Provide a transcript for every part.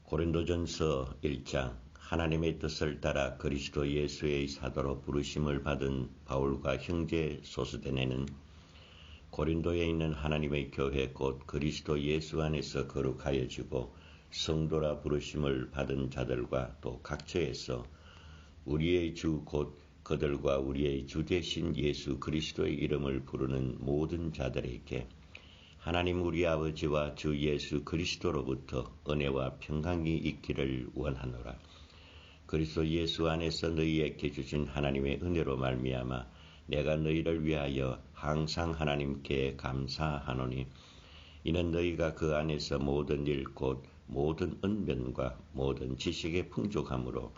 고린도전서 1장. 하나님의 뜻을 따라 그리스도 예수의 사도로 부르심을 받은 바울과 형제 소스데네는 고린도에 있는 하나님의 교회 곧 그리스도 예수 안에서 거룩하여지고 성도라 부르심을 받은 자들과 또 각처에서 우리의 주 곧 그들과 우리의 주 되신 예수 그리스도의 이름을 부르는 모든 자들에게 하나님 우리 아버지와 주 예수 그리스도로부터 은혜와 평강이 있기를 원하노라. 그리스도 예수 안에서 너희에게 주신 하나님의 은혜로 말미암아 내가 너희를 위하여 항상 하나님께 감사하노니 이는 너희가 그 안에서 모든 일 곧 모든 언변과 모든 지식의 풍족함으로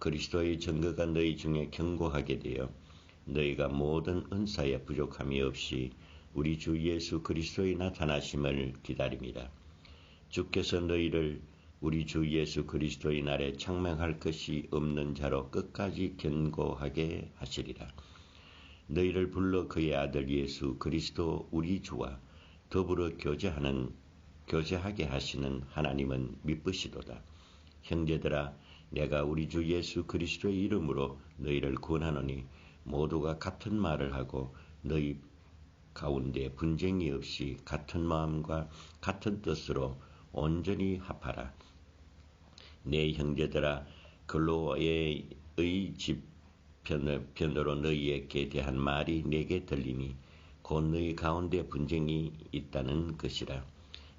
그리스도의 증거가 너희 중에 견고하게 되어 너희가 모든 은사에 부족함이 없이 우리 주 예수 그리스도의 나타나심을 기다림이라. 주께서 너희를 우리 주 예수 그리스도의 날에 창명할 것이 없는 자로 끝까지 견고하게 하시리라. 너희를 불러 그의 아들 예수 그리스도 우리 주와 더불어 교제하게 하시는 하나님은 미쁘시도다. 형제들아, 내가 우리 주 예수 그리스도의 이름으로 너희를 권하노니 모두가 같은 말을 하고 너희 가운데 분쟁이 없이 같은 마음과 같은 뜻으로 온전히 합하라. 내 형제들아, 글로의 집 편으로 너희에게 대한 말이 내게 들리니 곧 너희 가운데 분쟁이 있다는 것이라.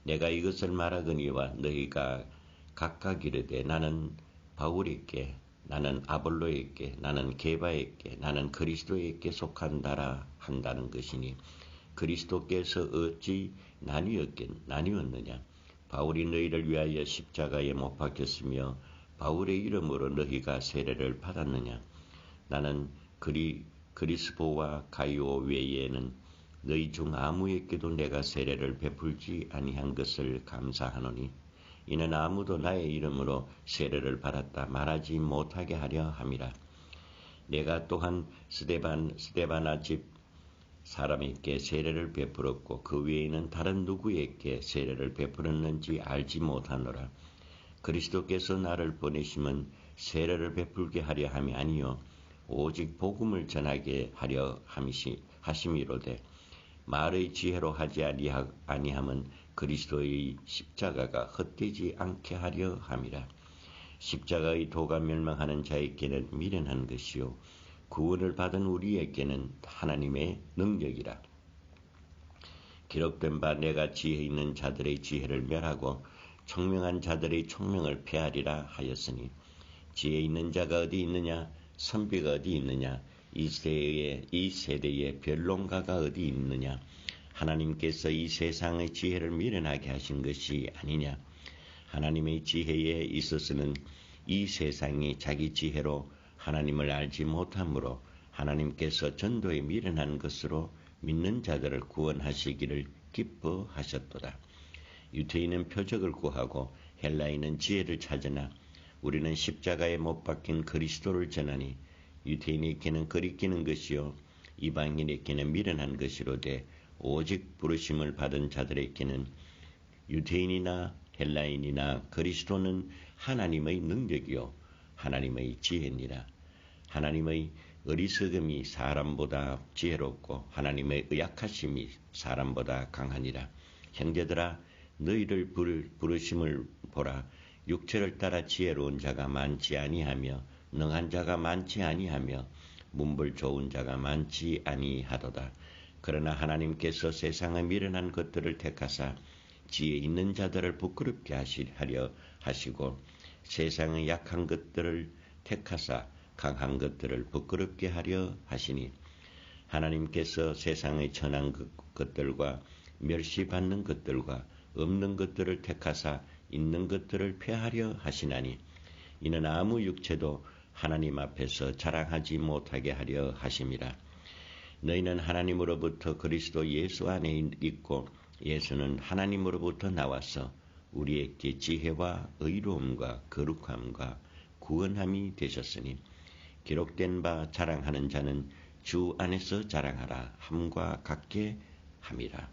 내가 이것을 말하거니와 너희가 각각 이르되 나는 바울에게, 나는 아볼로에게, 나는 게바에게, 나는 그리스도에게 속한다라 한다는 것이니 그리스도께서 어찌 나뉘었느냐? 바울이 너희를 위하여 십자가에 못 박혔으며 바울의 이름으로 너희가 세례를 받았느냐? 나는 그리스보와 가이오 외에는 너희 중 아무에게도 내가 세례를 베풀지 아니한 것을 감사하노니 이는 아무도 나의 이름으로 세례를 받았다 말하지 못하게 하려 함이라. 내가 또한 스데바나 집 사람에게 세례를 베풀었고 그 외에는 다른 누구에게 세례를 베풀었는지 알지 못하노라. 그리스도께서 나를 보내심은 세례를 베풀게 하려 함이 아니요 오직 복음을 전하게 하려 하심이로되 말의 지혜로 하지 아니함은 그리스도의 십자가가 헛되지 않게 하려 함이라. 십자가의 도가 멸망하는 자에게는 미련한 것이요 구원을 받은 우리에게는 하나님의 능력이라. 기록된 바 내가 지혜 있는 자들의 지혜를 멸하고 총명한 자들의 총명을 폐하리라 하였으니 지혜 있는 자가 어디 있느냐? 선비가 어디 있느냐? 이 세대의 변론가가 어디 있느냐? 하나님께서 이 세상의 지혜를 미련하게 하신 것이 아니냐? 하나님의 지혜에 있어서는 이 세상이 자기 지혜로 하나님을 알지 못하므로 하나님께서 전도에 미련한 것으로 믿는 자들을 구원하시기를 기뻐하셨도다. 유대인은 표적을 구하고 헬라인은 지혜를 찾으나 우리는 십자가에 못 박힌 그리스도를 전하니 유대인에게는 거리끼는 것이요 이방인에게는 미련한 것이로되 오직 부르심을 받은 자들에게는 유대인이나 헬라인이나 그리스도는 하나님의 능력이요 하나님의 지혜니라. 하나님의 어리석음이 사람보다 지혜롭고 하나님의 의약하심이 사람보다 강하니라. 형제들아, 너희를 부르심을 보라. 육체를 따라 지혜로운 자가 많지 아니하며 능한 자가 많지 아니하며 문벌 좋은 자가 많지 아니하도다. 그러나 하나님께서 세상의 미련한 것들을 택하사 지혜 있는 자들을 부끄럽게 하려 하시고 세상의 약한 것들을 택하사 강한 것들을 부끄럽게 하려 하시니 하나님께서 세상의 천한 것들과 멸시받는 것들과 없는 것들을 택하사 있는 것들을 폐하려 하시나니 이는 아무 육체도 하나님 앞에서 자랑하지 못하게 하려 하심이라. 너희는 하나님으로부터 그리스도 예수 안에 있고 예수는 하나님으로부터 나와서 우리에게 지혜와 의로움과 거룩함과 구원함이 되셨으니 기록된 바 자랑하는 자는 주 안에서 자랑하라 함과 같게 함이라.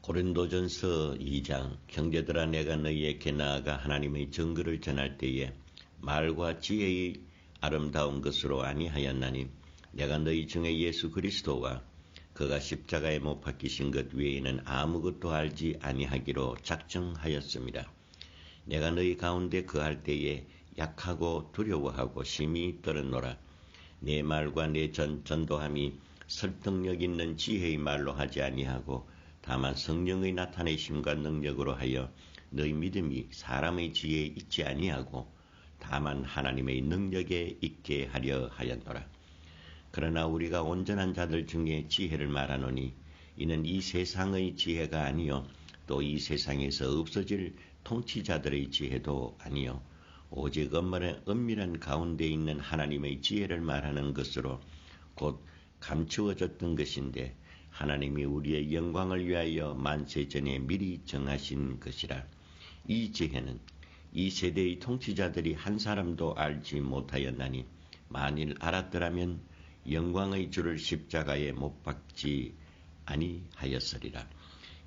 고린도전서 2장 형제들아 내가 너희에게 나아가 하나님의 증거를 전할 때에 말과 지혜의 아름다운 것으로 아니하였나니 내가 너희 중에 예수 그리스도와 그가 십자가에 못 박히신 것 외에는 아무것도 알지 아니하기로 작정하였습니다. 내가 너희 가운데 거할 때에 약하고 두려워하고 심히 떨었노라. 내 말과 내 전도함이 설득력 있는 지혜의 말로 하지 아니하고 다만 성령의 나타내심과 능력으로 하여 너희 믿음이 사람의 지혜에 있지 아니하고 다만 하나님의 능력에 있게 하려 하였노라. 그러나 우리가 온전한 자들 중에 지혜를 말하노니 이는 이 세상의 지혜가 아니요 또 이 세상에서 없어질 통치자들의 지혜도 아니요 오직 엄밀한 가운데 있는 하나님의 지혜를 말하는 것으로 곧 감추어졌던 것인데 하나님이 우리의 영광을 위하여 만세전에 미리 정하신 것이라. 이 지혜는 이 세대의 통치자들이 한 사람도 알지 못하였나니 만일 알았더라면 영광의 주를 십자가에 못 박지 아니하였으리라.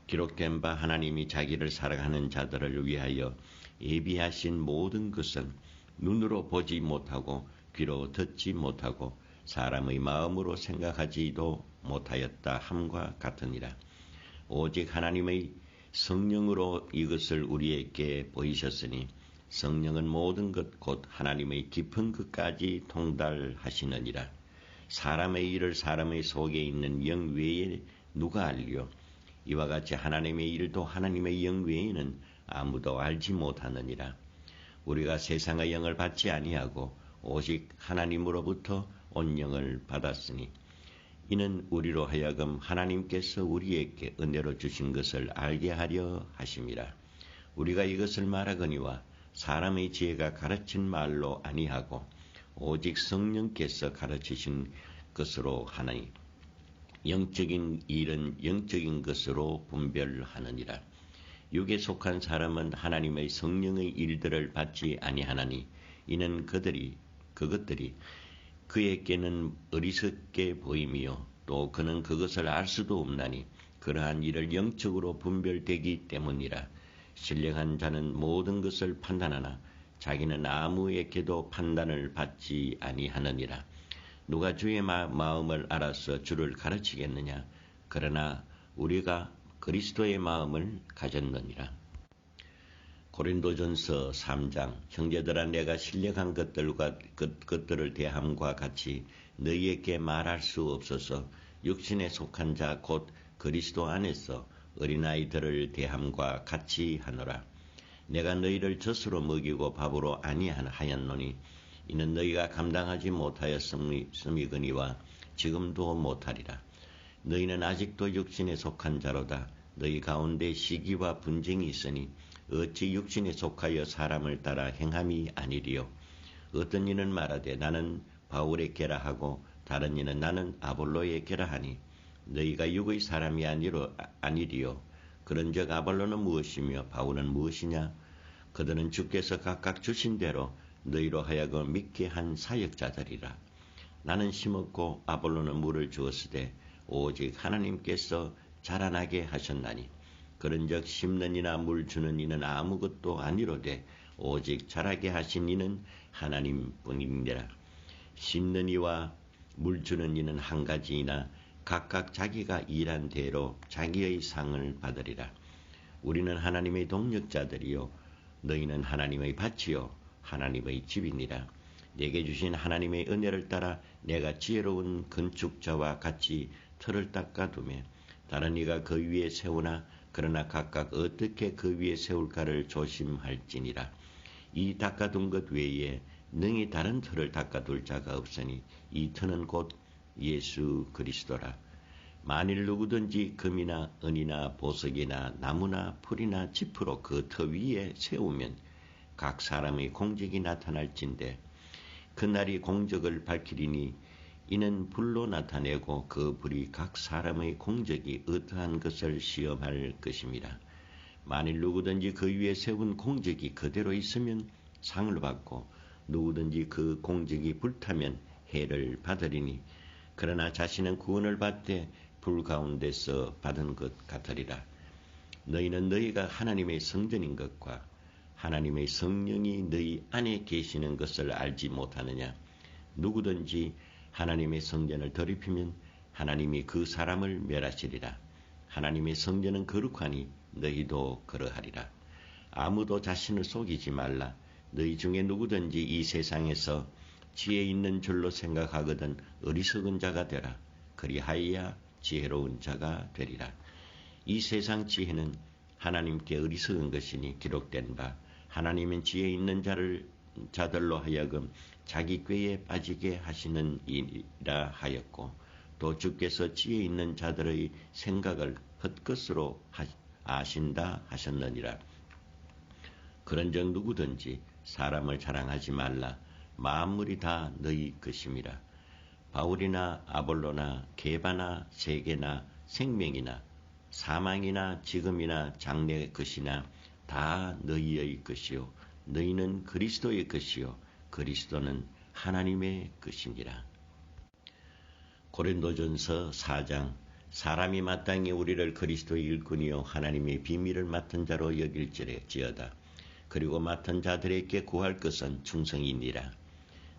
기록된 바 하나님이 자기를 사랑하는 자들을 위하여 예비하신 모든 것은 눈으로 보지 못하고 귀로 듣지 못하고 사람의 마음으로 생각하지도 못하였다 함과 같으니라. 오직 하나님의 성령으로 이것을 우리에게 보이셨으니 성령은 모든 것 곧 하나님의 깊은 것까지 통달하시느니라. 사람의 일을 사람의 속에 있는 영 외에 누가 알리요? 이와 같이 하나님의 일도 하나님의 영 외에는 아무도 알지 못하느니라. 우리가 세상의 영을 받지 아니하고 오직 하나님으로부터 온 영을 받았으니 이는 우리로 하여금 하나님께서 우리에게 은혜로 주신 것을 알게 하려 하심이라. 우리가 이것을 말하거니와 사람의 지혜가 가르친 말로 아니하고 오직 성령께서 가르치신 것으로 하나니 영적인 일은 영적인 것으로 분별하느니라. 육에 속한 사람은 하나님의 성령의 일들을 받지 아니하나니 이는 그것들이 그에게는 어리석게 보임이요 또 그는 그것을 알 수도 없나니 그러한 일을 영적으로 분별되기 때문이라. 신령한 자는 모든 것을 판단하나 자기는 아무에게도 판단을 받지 아니하느니라. 누가 주의 마음을 알아서 주를 가르치겠느냐? 그러나 우리가 그리스도의 마음을 가졌느니라. 고린도전서 3장 형제들아 내가 신령한 것들을 대함과 같이 너희에게 말할 수 없어서 육신에 속한 자 곧 그리스도 안에서 어린아이들을 대함과 같이 하노라. 내가 너희를 젖으로 먹이고 밥으로 아니하였노니 이는 너희가 감당하지 못하였음이거니와 지금도 못하리라. 너희는 아직도 육신에 속한 자로다. 너희 가운데 시기와 분쟁이 있으니 어찌 육신에 속하여 사람을 따라 행함이 아니리요. 어떤 이는 말하되 나는 바울의 게라 하고 다른 이는 나는 아볼로의 게라 하니 너희가 육의 사람이 아니리요. 그런즉 아볼로는 무엇이며 바울은 무엇이냐? 그들은 주께서 각각 주신 대로 너희로 하여금 믿게 한 사역자들이라. 나는 심었고 아볼로는 물을 주었으되 오직 하나님께서 자라나게 하셨나니 그런즉 심는 이나 물 주는 이는 아무것도 아니로되 오직 자라게 하신 이는 하나님뿐이니라. 심는 이와 물 주는 이는 한 가지이나 각각 자기가 일한 대로 자기의 상을 받으리라. 우리는 하나님의 동력자들이요 너희는 하나님의 밭이요 하나님의 집이니라. 내게 주신 하나님의 은혜를 따라 내가 지혜로운 건축자와 같이 틀을 닦아두며 다른 이가 그 위에 세우나 그러나 각각 어떻게 그 위에 세울까를 조심할지니라. 이 닦아둔 것 외에 능히 다른 틀을 닦아둘 자가 없으니 이 틀은 곧 예수 그리스도라. 만일 누구든지 금이나 은이나 보석이나 나무나 풀이나 짚으로 그 터 위에 세우면 각 사람의 공적이 나타날진대 그날이 공적을 밝히리니 이는 불로 나타내고 그 불이 각 사람의 공적이 어떠한 것을 시험할 것입니다. 만일 누구든지 그 위에 세운 공적이 그대로 있으면 상을 받고 누구든지 그 공적이 불타면 해를 받으리니 그러나 자신은 구원을 받되 불 가운데서 받은 것 같으리라. 너희는 너희가 하나님의 성전인 것과 하나님의 성령이 너희 안에 계시는 것을 알지 못하느냐? 누구든지 하나님의 성전을 더럽히면 하나님이 그 사람을 멸하시리라. 하나님의 성전은 거룩하니 너희도 그러하리라. 아무도 자신을 속이지 말라. 너희 중에 누구든지 이 세상에서 지혜 있는 줄로 생각하거든 어리석은 자가 되라. 그리하여야 지혜로운 자가 되리라. 이 세상 지혜는 하나님께 어리석은 것이니 기록된 바 하나님은 지혜 있는 자들로 하여금 자기 꾀에 빠지게 하시는 이라 하였고 또 주께서 지혜 있는 자들의 생각을 헛것으로 아신다 하셨느니라. 그런즉 누구든지 사람을 자랑하지 말라. 만물이 다 너희 것임이라. 바울이나 아볼로나 게바나 세계나 생명이나 사망이나 지금이나 장래의 것이나 다 너희의 것이요 너희는 그리스도의 것이요 그리스도는 하나님의 것이니라. 고린도전서 4장. 사람이 마땅히 우리를 그리스도의 일꾼이요 하나님의 비밀을 맡은 자로 여길지어다. 그리고 맡은 자들에게 구할 것은 충성이니라.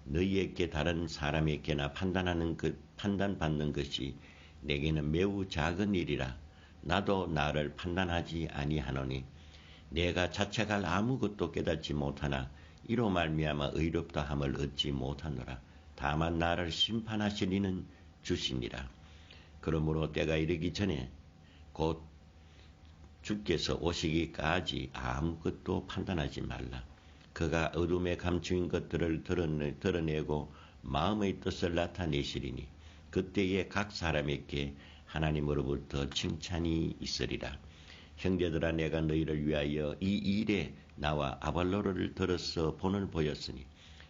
너희에게 다른 사람에게나 판단받는 것이 내게는 매우 작은 일이라. 나도 나를 판단하지 아니하노니 내가 자책할 아무것도 깨닫지 못하나 이로 말미암아 의롭다 함을 얻지 못하노라. 다만 나를 심판하실 이는 주시니라. 그러므로 때가 이르기 전에 곧 주께서 오시기까지 아무것도 판단하지 말라. 그가 어둠에 감추인 것들을 드러내고 마음의 뜻을 나타내시리니 그때에 각 사람에게 하나님으로부터 칭찬이 있으리라. 형제들아, 내가 너희를 위하여 이 일에 나와 아볼로를 들어서 본을 보였으니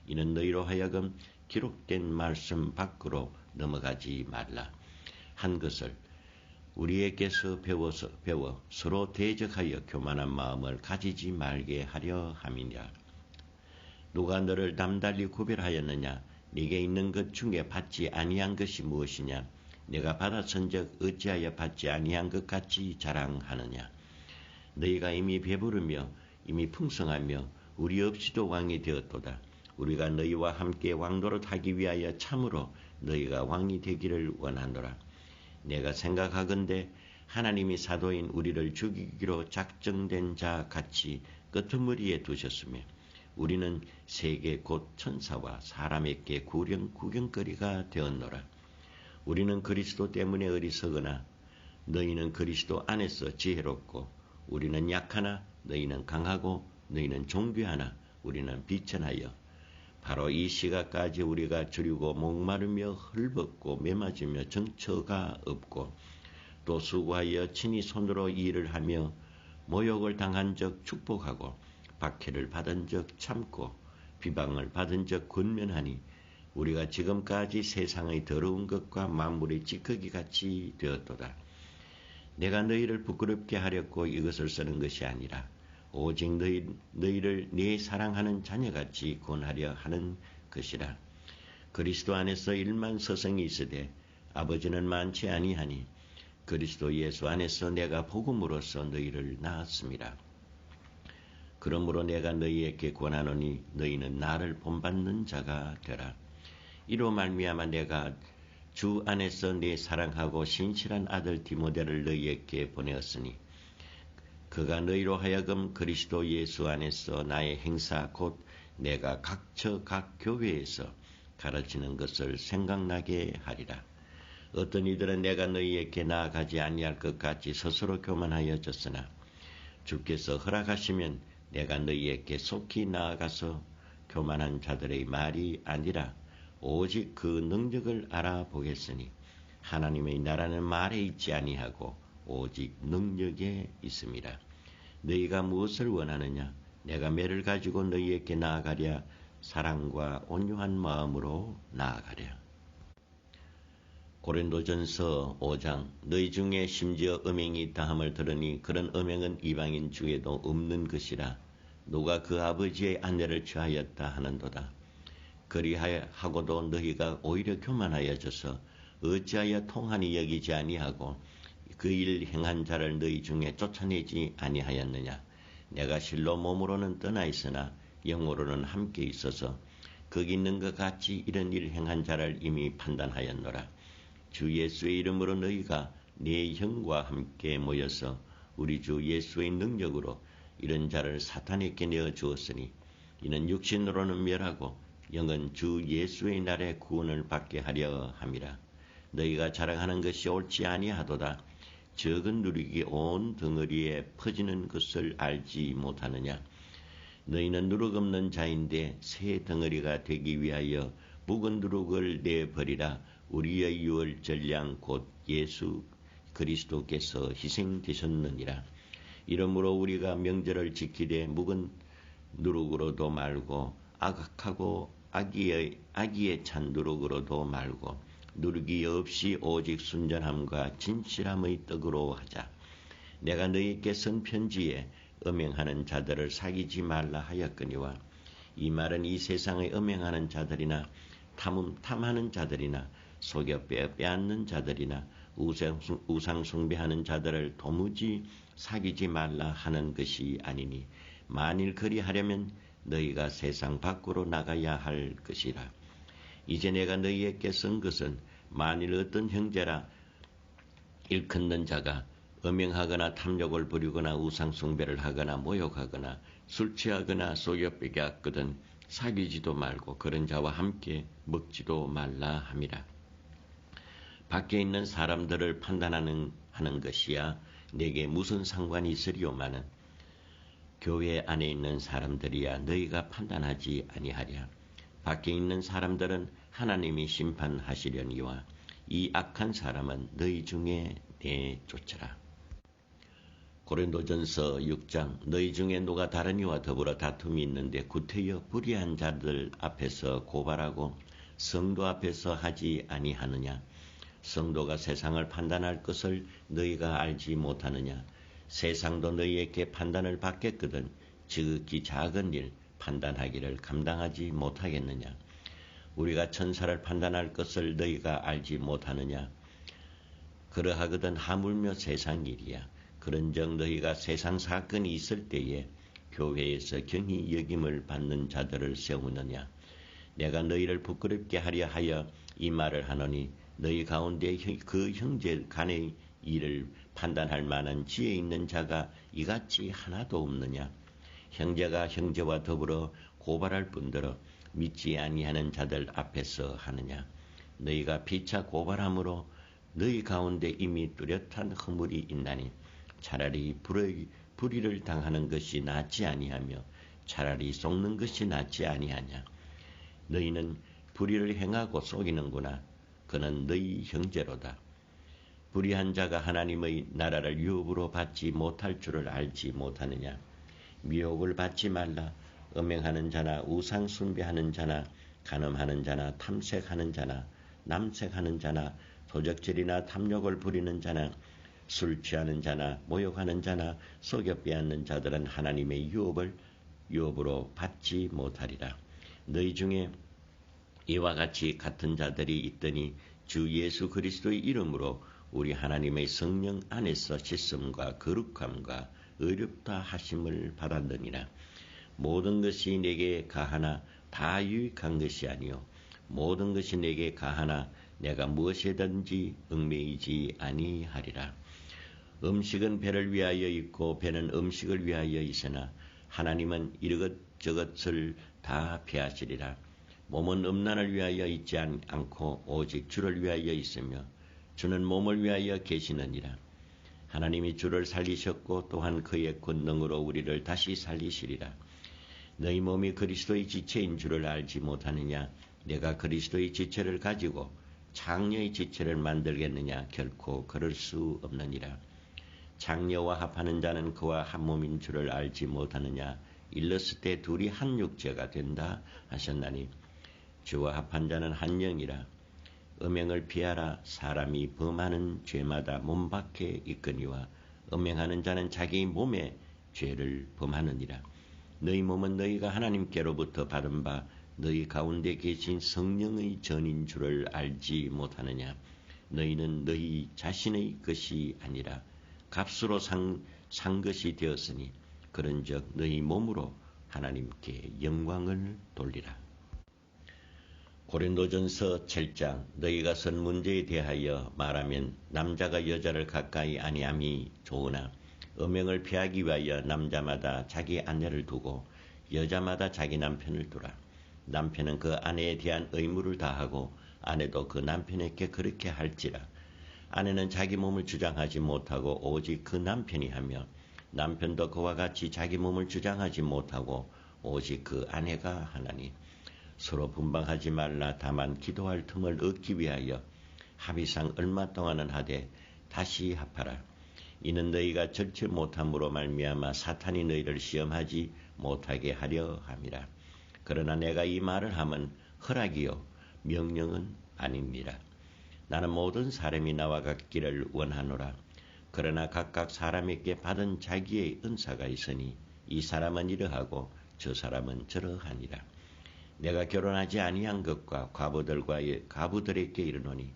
이는 너희로 하여금 기록된 말씀 밖으로 넘어가지 말라 한 것을 우리에게서 배워 서로 대적하여 교만한 마음을 가지지 말게 하려 함이냐. 누가 너를 남달리 구별하였느냐? 네게 있는 것 중에 받지 아니한 것이 무엇이냐? 내가 받았은즉 어찌하여 받지 아니한 것 같이 자랑하느냐? 너희가 이미 배부르며 이미 풍성하며 우리 없이도 왕이 되었도다. 우리가 너희와 함께 왕노릇 하기 위하여 참으로 너희가 왕이 되기를 원하노라. 내가 생각하건대 하나님이 사도인 우리를 죽이기로 작정된 자 같이 끄트머리에 두셨으며 우리는 세계 곧 천사와 사람에게 구경거리가 되었노라. 우리는 그리스도 때문에 어리석으나 너희는 그리스도 안에서 지혜롭고 우리는 약하나 너희는 강하고 너희는 존귀하나 우리는 비천하여 바로 이 시각까지 우리가 주리고 목마르며 헐벗고 메맞으며 정처가 없고 또 수고하여 친히 손으로 일을 하며 모욕을 당한 적 축복하고 박해를 받은 적 참고 비방을 받은 적 권면하니 우리가 지금까지 세상의 더러운 것과 만물의 찌꺼기 같이 되었도다. 내가 너희를 부끄럽게 하렸고 이것을 쓰는 것이 아니라 오직 너희를 네 사랑하는 자녀같이 권하려 하는 것이라. 그리스도 안에서 일만 서성이 있으되 아버지는 많지 아니하니 그리스도 예수 안에서 내가 복음으로써 너희를 낳았습니다. 그러므로 내가 너희에게 권하노니 너희는 나를 본받는 자가 되라. 이로 말미암아 내가 주 안에서 네 사랑하고 신실한 아들 디모데를 너희에게 보내었으니 그가 너희로 하여금 그리스도 예수 안에서 나의 행사 곧 내가 각처 각 교회에서 가르치는 것을 생각나게 하리라. 어떤 이들은 내가 너희에게 나아가지 아니할 것 같이 스스로 교만하여졌으나 주께서 허락하시면 내가 너희에게 속히 나아가서 교만한 자들의 말이 아니라 오직 그 능력을 알아보겠으니 하나님의 나라는 말에 있지 아니하고 오직 능력에 있음이라. 너희가 무엇을 원하느냐? 내가 매를 가지고 너희에게 나아가랴. 사랑과 온유한 마음으로 나아가랴. 고린도전서 5장. 너희 중에 심지어 음행이 있다 함을 들으니 그런 음행은 이방인 중에도 없는 것이라. 누가 그 아버지의 아내를 취하였다 하는도다. 그리하고도 너희가 오히려 교만하여져서 어찌하여 통하니 여기지 아니하고 그 일 행한 자를 너희 중에 쫓아내지 아니하였느냐. 내가 실로 몸으로는 떠나 있으나 영으로는 함께 있어서 거기 있는 것 같이 이런 일 행한 자를 이미 판단하였노라. 주 예수의 이름으로 너희가 네 형과 함께 모여서 우리 주 예수의 능력으로 이런 자를 사탄에게 내어 주었으니 이는 육신으로는 멸하고 영은 주 예수의 날에 구원을 받게 하려 함이라. 너희가 자랑하는 것이 옳지 아니하도다. 적은 누룩이 온 덩어리에 퍼지는 것을 알지 못하느냐. 너희는 누룩 없는 자인데 새 덩어리가 되기 위하여 묵은 누룩을 내버리라. 우리의 유월 전량 곧 예수 그리스도께서 희생되셨느니라. 이러므로 우리가 명절을 지키되 묵은 누룩으로도 말고 악하고 악의에 찬 누룩으로도 말고 누룩이 없이 오직 순전함과 진실함의 떡으로 하자. 내가 너희에게 쓴 편지에 음행하는 자들을 사귀지 말라 하였거니와 이 말은 이 세상에 음행하는 자들이나 탐하는 자들이나 속여 빼앗는 자들이나 우상 숭배하는 자들을 도무지 사귀지 말라 하는 것이 아니니 만일 그리하려면 너희가 세상 밖으로 나가야 할 것이라. 이제 내가 너희에게 쓴 것은 만일 어떤 형제라 일컫는 자가 음행하거나 탐욕을 부리거나 우상 숭배를 하거나 모욕하거나 술 취하거나 속여 빼앗거든 사귀지도 말고 그런 자와 함께 먹지도 말라 함이라. 밖에 있는 사람들을 판단하는 것이야 내게 무슨 상관이 있으리오마는 교회 안에 있는 사람들이야 너희가 판단하지 아니하랴. 밖에 있는 사람들은 하나님이 심판하시려니와 이 악한 사람은 너희 중에 내쫓으라. 고린도전서 6장 너희 중에 누가 다른 이와 더불어 다툼이 있는데 구태여 불의한 자들 앞에서 고발하고 성도 앞에서 하지 아니하느냐. 성도가 세상을 판단할 것을 너희가 알지 못하느냐. 세상도 너희에게 판단을 받겠거든 지극히 작은 일 판단하기를 감당하지 못하겠느냐. 우리가 천사를 판단할 것을 너희가 알지 못하느냐. 그러하거든 하물며 세상 일이야. 그런즉 너희가 세상 사건이 있을 때에 교회에서 경히 여김을 받는 자들을 세우느냐. 내가 너희를 부끄럽게 하려 하여 이 말을 하노니 너희 가운데 그 형제 간의 일을 판단할 만한 지혜 있는 자가 이같이 하나도 없느냐. 형제가 형제와 더불어 고발할 뿐더러 믿지 아니하는 자들 앞에서 하느냐. 너희가 피차 고발함으로 너희 가운데 이미 뚜렷한 허물이 있나니 차라리 불의를 당하는 것이 낫지 아니하며 차라리 속는 것이 낫지 아니하냐. 너희는 불의를 행하고 속이는구나. 그는 너희 형제로다. 불의한 자가 하나님의 나라를 유업으로 받지 못할 줄을 알지 못하느냐. 미혹을 받지 말라. 음행하는 자나 우상 숭배하는 자나 간음하는 자나 탐색하는 자나 남색하는 자나 도적질이나 탐욕을 부리는 자나 술 취하는 자나 모욕하는 자나 속여 빼앗는 자들은 하나님의 유업으로 받지 못하리라. 너희 중에 이와 같이 같은 자들이 있더니 주 예수 그리스도의 이름으로 우리 하나님의 성령 안에서 씻음과 거룩함과 의롭다 하심을 받았느니라. 모든 것이 내게 가하나 다 유익한 것이 아니요 모든 것이 내게 가하나 내가 무엇이든지 얽매이지 아니하리라. 음식은 배를 위하여 있고 배는 음식을 위하여 있으나 하나님은 이것저것을 다 피하시리라. 몸은 음란을 위하여 있지 않고 오직 주를 위하여 있으며 주는 몸을 위하여 계시느니라. 하나님이 주를 살리셨고 또한 그의 권능으로 우리를 다시 살리시리라. 너희 몸이 그리스도의 지체인 줄을 알지 못하느냐. 내가 그리스도의 지체를 가지고 장녀의 지체를 만들겠느냐. 결코 그럴 수 없느니라. 장녀와 합하는 자는 그와 한 몸인 줄을 알지 못하느냐. 일렀을 때 둘이 한 육체가 된다 하셨나니 주와 합한 자는 한 영이라. 음행을 피하라. 사람이 범하는 죄마다 몸 밖에 있거니와 음행하는 자는 자기 몸에 죄를 범하느니라. 너희 몸은 너희가 하나님께로부터 받은 바 너희 가운데 계신 성령의 전인 줄을 알지 못하느냐. 너희는 너희 자신의 것이 아니라 값으로 산 것이 되었으니 그런즉 너희 몸으로 하나님께 영광을 돌리라. 고린도전서 7장. 너희가 선 문제에 대하여 말하면 남자가 여자를 가까이 아니함이 좋으나 음행을 피하기 위하여 남자마다 자기 아내를 두고 여자마다 자기 남편을 두라. 남편은 그 아내에 대한 의무를 다하고 아내도 그 남편에게 그렇게 할지라. 아내는 자기 몸을 주장하지 못하고 오직 그 남편이 하며 남편도 그와 같이 자기 몸을 주장하지 못하고 오직 그 아내가 하나니 서로 분방하지 말라. 다만 기도할 틈을 얻기 위하여 합의상 얼마 동안은 하되 다시 합하라. 이는 너희가 절제 못함으로 말미암아 사탄이 너희를 시험하지 못하게 하려 함이라. 그러나 내가 이 말을 하면 허락이요 명령은 아닙니다. 나는 모든 사람이 나와 같기를 원하노라. 그러나 각각 사람에게 받은 자기의 은사가 있으니 이 사람은 이러하고 저 사람은 저러하니라. 내가 결혼하지 아니한 것과 과부들에게 이르노니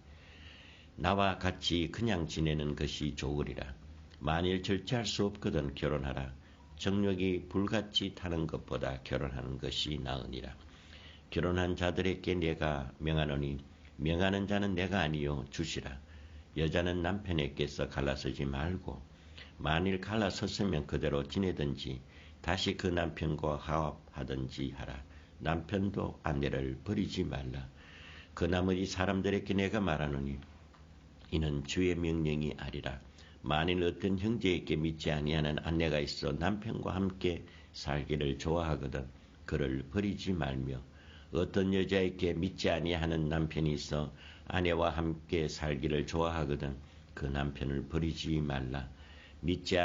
나와 같이 그냥 지내는 것이 좋으리라. 만일 절제할 수 없거든 결혼하라. 정욕이 불같이 타는 것보다 결혼하는 것이 나으니라. 결혼한 자들에게 내가 명하노니 명하는 자는 내가 아니요 주시라. 여자는 남편에게서 갈라서지 말고 만일 갈라섰으면 그대로 지내든지 다시 그 남편과 화합하든지 하라. 남편도 아내를 버리지 말라. 그 나머지 사람들에게 내가 말하노니 이는 주의 명령이 아니라. 만일 어떤 형제에게 믿지 아니하는 아내가 있어 남편과 함께 살기를 좋아하거든 그를 버리지 말며 어떤 여자에게 믿지 아니하는 남편이 있어 아내와 함께 살기를 좋아하거든 그 남편을 버리지 말라. 믿지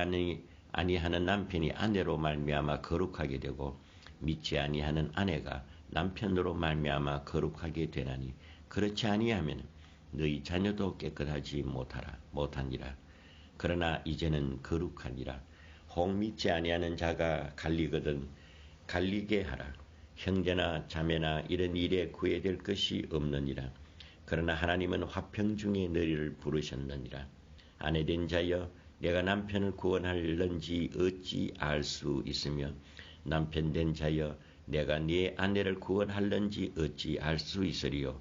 아니하는 남편이 아내로 말미암아 거룩하게 되고 믿지 아니하는 아내가 남편으로 말미암아 거룩하게 되나니 그렇지 아니하면 너희 자녀도 깨끗하지 못하니라. 그러나 이제는 거룩하니라. 혹 믿지 아니하는 자가 갈리거든 갈리게 하라. 형제나 자매나 이런 일에 구애될 것이 없느니라. 그러나 하나님은 화평 중에 너희를 부르셨느니라. 아내된 자여 내가 남편을 구원할는지 어찌 알 수 있으며 남편된 자여 내가 네 아내를 구원할는지 어찌 알 수 있으리요.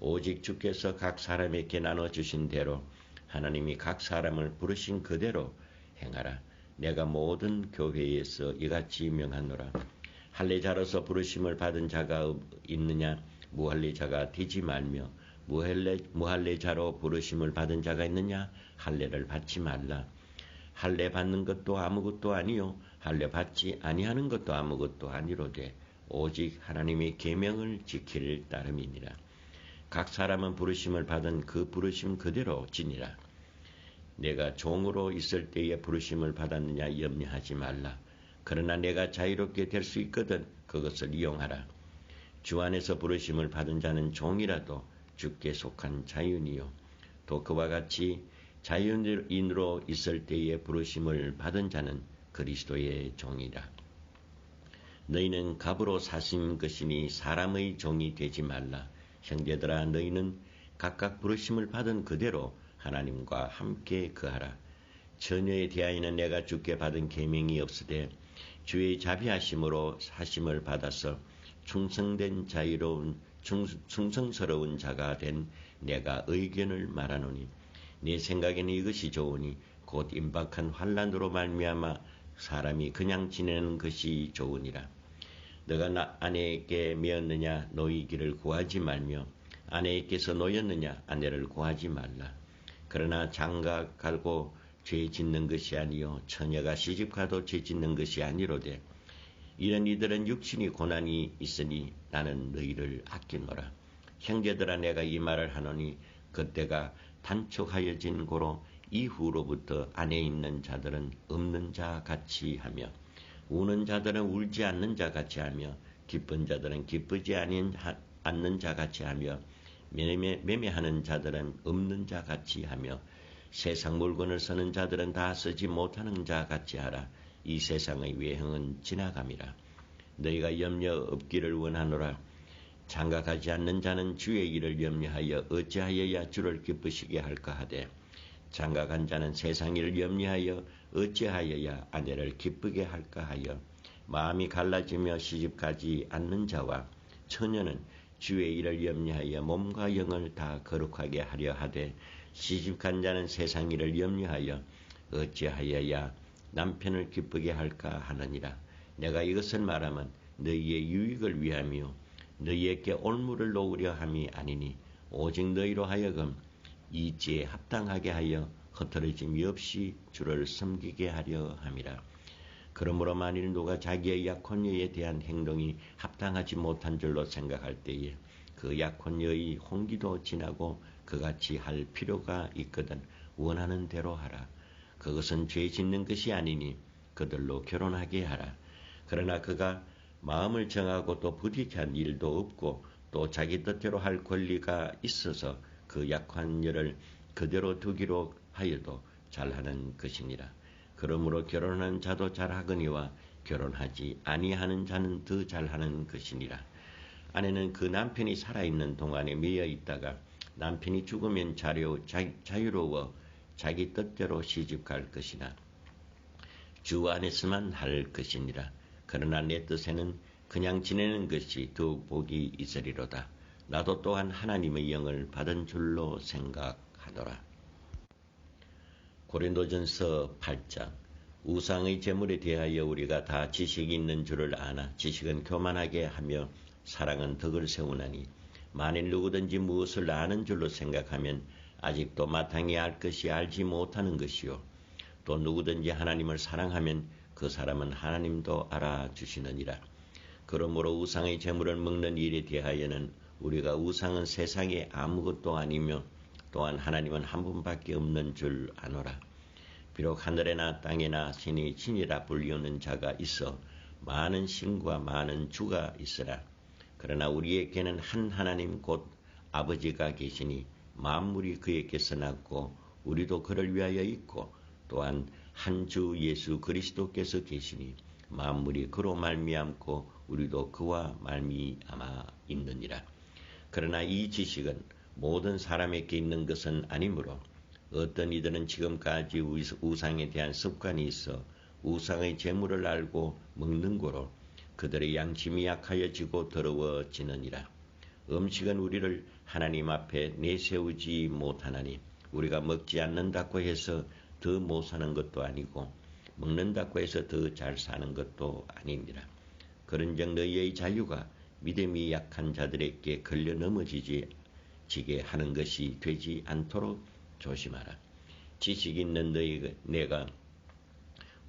오직 주께서 각 사람에게 나눠주신 대로 하나님이 각 사람을 부르신 그대로 행하라. 내가 모든 교회에서 이같이 명하노라. 할례자로서 부르심을 받은 자가 있느냐 무할례자가 되지 말며 무할례자로 부르심을 받은 자가 있느냐 할례를 받지 말라. 할례 받는 것도 아무것도 아니요 할례 받지 아니하는 것도 아무것도 아니로되 오직 하나님의 계명을 지킬 따름이니라. 각 사람은 부르심을 받은 그 부르심 그대로 지니라. 내가 종으로 있을 때에 부르심을 받았느냐 염려하지 말라. 그러나 내가 자유롭게 될 수 있거든 그것을 이용하라. 주 안에서 부르심을 받은 자는 종이라도 주께 속한 자유니요 또 그와 같이 자유인으로 있을 때에 부르심을 받은 자는 그리스도의 종이라. 너희는 갑으로 사신 것이니 사람의 종이 되지 말라. 형제들아 너희는 각각 부르심을 받은 그대로 하나님과 함께 거하라. 처녀에 대하여는 내가 주께 받은 계명이 없으되 주의 자비하심으로 사심을 받아서 충성스러운 자가 된 내가 의견을 말하노니 내 생각에는 이것이 좋으니 곧 임박한 환난으로 말미암아 사람이 그냥 지내는 것이 좋으니라. 너가 아내에게 메었느냐 노이기를 구하지 말며 아내에게서 노였느냐 아내를 구하지 말라. 그러나 장가 갈고 죄 짓는 것이 아니요 처녀가 시집가도 죄 짓는 것이 아니로되 이런 이들은 육신이 고난이 있으니 나는 너희를 아끼노라. 형제들아 내가 이 말을 하노니 그때가 단축하여진 고로 이후로부터 안에 있는 자들은 없는 자 같이 하며 우는 자들은 울지 않는 자 같이 하며 기쁜 자들은 기쁘지 않는 자 같이 하며 매매하는 자들은 없는 자 같이 하며 세상 물건을 쓰는 자들은 다 쓰지 못하는 자 같이 하라. 이 세상의 외형은 지나감이라. 너희가 염려 없기를 원하노라. 장가가지 않는 자는 주의 일을 염려하여 어찌하여야 주를 기쁘시게 할까 하되 장가간 자는 세상 일을 염려하여 어찌하여야 아내를 기쁘게 할까 하여 마음이 갈라지며 시집가지 않는 자와 처녀는 주의 일을 염려하여 몸과 영을 다 거룩하게 하려 하되 시집간 자는 세상 일을 염려하여 어찌하여야 남편을 기쁘게 할까 하느니라. 내가 이것을 말하면 너희의 유익을 위하며 너희에게 올무를 놓으려 함이 아니니 오직 너희로 하여금 이지에 합당하게 하여 흩어짐이 없이 주를 섬기게 하려 함이라. 그러므로 만일 누가 자기의 약혼녀에 대한 행동이 합당하지 못한 줄로 생각할 때에 그 약혼녀의 홍기도 지나고 그같이 할 필요가 있거든 원하는 대로 하라. 그것은 죄 짓는 것이 아니니 그들로 결혼하게 하라. 그러나 그가 마음을 정하고 또 부딪힌 일도 없고 또 자기 뜻대로 할 권리가 있어서 그 약혼녀를 그대로 두기로 하여도 잘하는 것이니라. 그러므로 결혼한 자도 잘하거니와 결혼하지 아니하는 자는 더 잘하는 것이니라. 아내는 그 남편이 살아있는 동안에 매여 있다가 남편이 죽으면 자유로워 자기 뜻대로 시집갈 것이나 주 안에서만 할 것이니라. 그러나 내 뜻에는 그냥 지내는 것이 더욱 복이 있으리로다. 나도 또한 하나님의 영을 받은 줄로 생각하노라. 고린도전서 8장. 우상의 제물에 대하여 우리가 다 지식이 있는 줄을 아나 지식은 교만하게 하며 사랑은 덕을 세우나니 만일 누구든지 무엇을 아는 줄로 생각하면 아직도 마땅히 알 것이 알지 못하는 것이요 또 누구든지 하나님을 사랑하면 그 사람은 하나님도 알아주시느니라. 그러므로 우상의 제물을 먹는 일에 대하여는 우리가 우상은 세상에 아무것도 아니며 또한 하나님은 한 분밖에 없는 줄 아노라. 비록 하늘에나 땅에나 신이 신이라 불리우는 자가 있어 많은 신과 많은 주가 있으라. 그러나 우리에게는 한 하나님 곧 아버지가 계시니 만물이 그에게서 났고 우리도 그를 위하여 있고 또한 한 주 예수 그리스도께서 계시니 만물이 그로 말미암고 우리도 그와 말미암아 있느니라. 그러나 이 지식은 모든 사람에게 있는 것은 아니므로 어떤 이들은 지금까지 우상에 대한 습관이 있어 우상의 재물을 알고 먹는 거로 그들의 양심이 약하여지고 더러워지느니라. 음식은 우리를 하나님 앞에 내세우지 못하나니 우리가 먹지 않는다고 해서 더 못 사는 것도 아니고 먹는다고 해서 더 잘 사는 것도 아닙니다. 그런즉 너희의 자유가 믿음이 약한 자들에게 걸려 넘어지게 하는 것이 되지 않도록 조심하라. 지식 있는 내가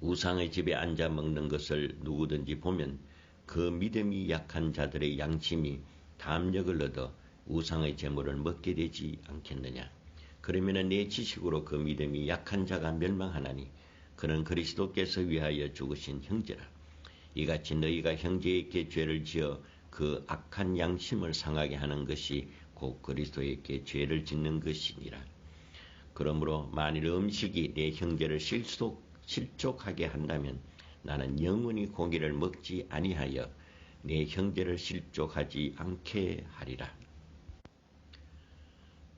우상의 집에 앉아 먹는 것을 누구든지 보면 그 믿음이 약한 자들의 양심이 담력을 얻어 우상의 제물을 먹게 되지 않겠느냐. 그러면 내 지식으로 그 믿음이 약한 자가 멸망하나니 그는 그리스도께서 위하여 죽으신 형제라. 이같이 너희가 형제에게 죄를 지어 그 악한 양심을 상하게 하는 것이 곧 그리스도에게 죄를 짓는 것이니라. 그러므로 만일 음식이 내 형제를 실족하게 한다면 나는 영원히 고기를 먹지 아니하여 내 형제를 실족하지 않게 하리라.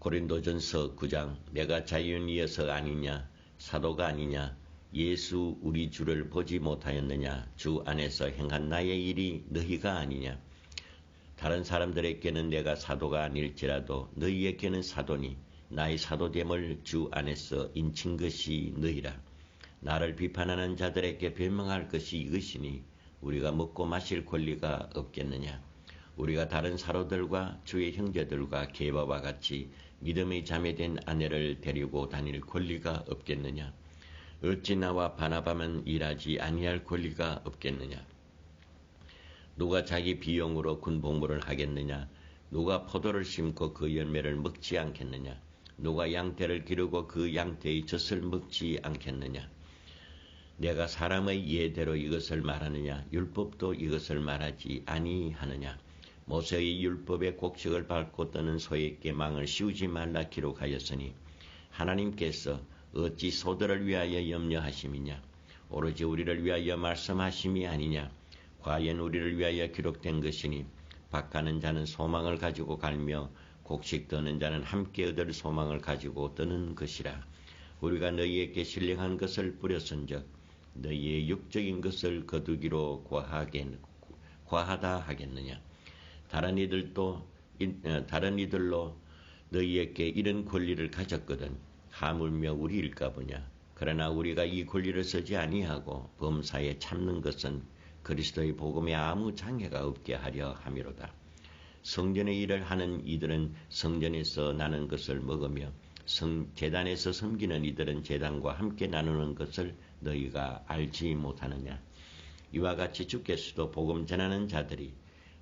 고린도전서 9장. 내가 자유인이어서 아니냐 사도가 아니냐 예수 우리 주를 보지 못하였느냐 주 안에서 행한 나의 일이 너희가 아니냐. 다른 사람들에게는 내가 사도가 아닐지라도 너희에게는 사도니 나의 사도됨을 주 안에서 인친 것이 너희라. 나를 비판하는 자들에게 변명할 것이 이것이니 우리가 먹고 마실 권리가 없겠느냐. 우리가 다른 사도들과 주의 형제들과 게바와 같이 믿음의 자매된 아내를 데리고 다닐 권리가 없겠느냐. 어찌 나와 바나바만 일하지 아니할 권리가 없겠느냐. 누가 자기 비용으로 군복무를 하겠느냐. 누가 포도를 심고 그 열매를 먹지 않겠느냐. 누가 양떼를 기르고 그 양떼의 젖을 먹지 않겠느냐. 내가 사람의 예대로 이것을 말하느냐. 율법도 이것을 말하지 아니하느냐. 모세의 율법의 곡식을 밟고 떠는 소에게 망을 씌우지 말라 기록하였으니 하나님께서 어찌 소들을 위하여 염려하심이냐. 오로지 우리를 위하여 말씀하심이 아니냐. 과연 우리를 위하여 기록된 것이니 밭가는 자는 소망을 가지고 갈며 곡식 떠는 자는 함께 얻을 소망을 가지고 떠는 것이라. 우리가 너희에게 신령한 것을 뿌렸은즉 너희의 육적인 것을 거두기로 과하다 하겠느냐. 다른 이들로 너희에게 이런 권리를 가졌거든 하물며 우리일까 보냐. 그러나 우리가 이 권리를 쓰지 아니하고 범사에 참는 것은 그리스도의 복음에 아무 장애가 없게 하려 함이로다. 성전의 일을 하는 이들은 성전에서 나는 것을 먹으며 제단에서 섬기는 이들은 제단과 함께 나누는 것을 너희가 알지 못하느냐. 이와 같이 주께서도 복음 전하는 자들이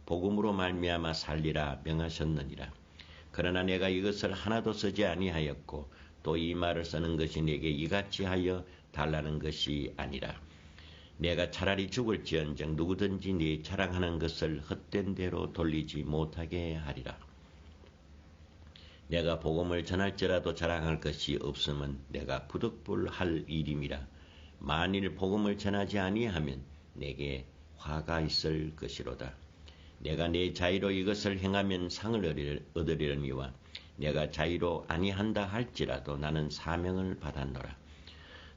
복음으로 말미암아 살리라 명하셨느니라. 그러나 내가 이것을 하나도 쓰지 아니하였고 또 이 말을 쓰는 것이 내게 이같이 하여 달라는 것이 아니라 내가 차라리 죽을지언정 누구든지 네 자랑하는 것을 헛된 대로 돌리지 못하게 하리라. 내가 복음을 전할지라도 자랑할 것이 없으면 내가 부득불할 일임이라. 만일 복음을 전하지 아니하면 내게 화가 있을 것이로다. 내가 내 자의로 이것을 행하면 상을 얻으려니와 내가 자의로 아니한다 할지라도 나는 사명을 받았노라.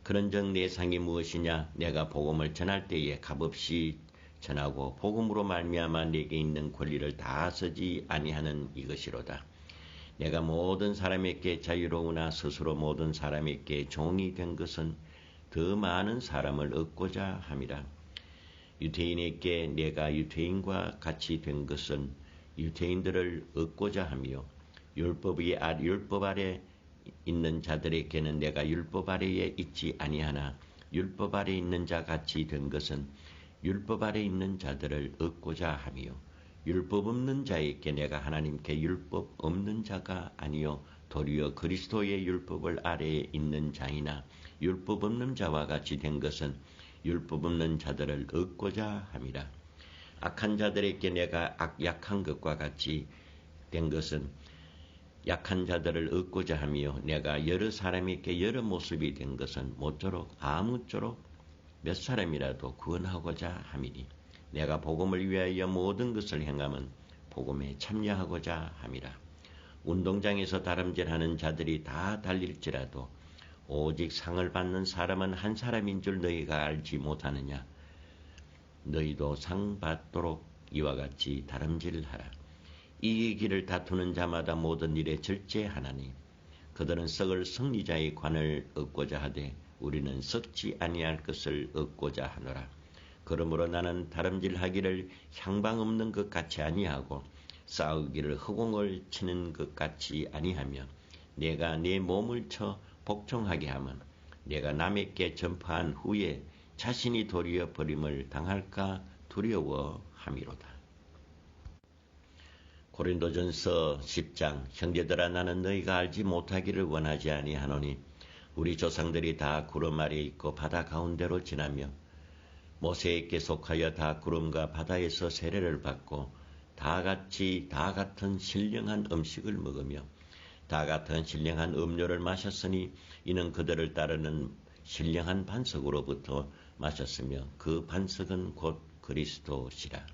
그런즉 내 상이 무엇이냐. 내가 복음을 전할 때에 값없이 전하고 복음으로 말미암아 내게 있는 권리를 다 쓰지 아니하는 이것이로다. 내가 모든 사람에게 자유로우나 스스로 모든 사람에게 종이 된 것은 더 많은 사람을 얻고자 함이라. 유대인에게 내가 유대인과 같이 된 것은 유대인들을 얻고자 하며 율법 아래 있는 자들에게는 내가 율법 아래에 있지 아니하나 율법 아래 있는 자 같이 된 것은 율법 아래 있는 자들을 얻고자 하며 율법 없는 자에게 내가 하나님께 율법 없는 자가 아니요 도리어 그리스도의 율법을 아래에 있는 자이나 율법 없는 자와 같이 된 것은 율법 없는 자들을 얻고자 함이라. 악한 자들에게 내가 약한 것과 같이 된 것은 약한 자들을 얻고자 하며 내가 여러 사람에게 여러 모습이 된 것은 모쪼록 아무쪼록 몇 사람이라도 구원하고자 함이니 내가 복음을 위하여 모든 것을 행함은 복음에 참여하고자 함이라. 운동장에서 다름질하는 자들이 다 달릴지라도 오직 상을 받는 사람은 한 사람인 줄 너희가 알지 못하느냐. 너희도 상 받도록 이와 같이 다름질하라. 이 길을 다투는 자마다 모든 일에 절제하나니 그들은 썩을 승리자의 관을 얻고자 하되 우리는 썩지 아니할 것을 얻고자 하노라. 그러므로 나는 다름질하기를 향방 없는 것 같이 아니하고 싸우기를 허공을 치는 것 같이 아니하며 내가 내 몸을 쳐 복종하게 하면 내가 남에게 전파한 후에 자신이 도리어 버림을 당할까 두려워함이로다. 고린도전서 10장. 형제들아 나는 너희가 알지 못하기를 원하지 아니하노니 우리 조상들이 다 구름 아래 있고 바다 가운데로 지나며 모세에게 속하여 다 구름과 바다에서 세례를 받고 다 같은 신령한 음식을 먹으며 다 같은 신령한 음료를 마셨으니 이는 그들을 따르는 신령한 반석으로부터 마셨으며 그 반석은 곧 그리스도시라.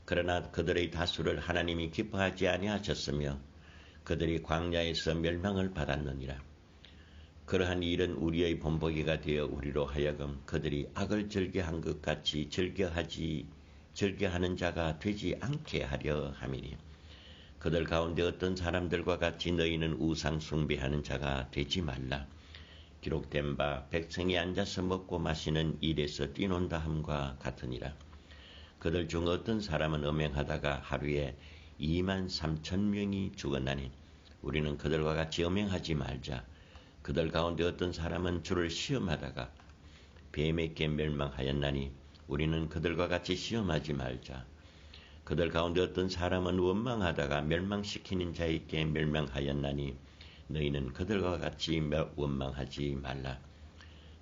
그러나 그들의 다수를 하나님이 기뻐하지 아니하셨으며 그들이 광야에서 멸망을 받았느니라. 그러한 일은 우리의 본보기가 되어 우리로 하여금 그들이 악을 즐겨한 것 같이 즐겨하는 자가 되지 않게 하려 함이니 그들 가운데 어떤 사람들과 같이 너희는 우상 숭배하는 자가 되지 말라. 기록된 바 백성이 앉아서 먹고 마시는 일에서 뛰논다 함과 같으니라. 그들 중 어떤 사람은 음행하다가 하루에 23,000명이 죽었나니 우리는 그들과 같이 음행하지 말자. 그들 가운데 어떤 사람은 주를 시험하다가 뱀에게 멸망하였나니 우리는 그들과 같이 시험하지 말자. 그들 가운데 어떤 사람은 원망하다가 멸망시키는 자에게 멸망하였나니 너희는 그들과 같이 원망하지 말라.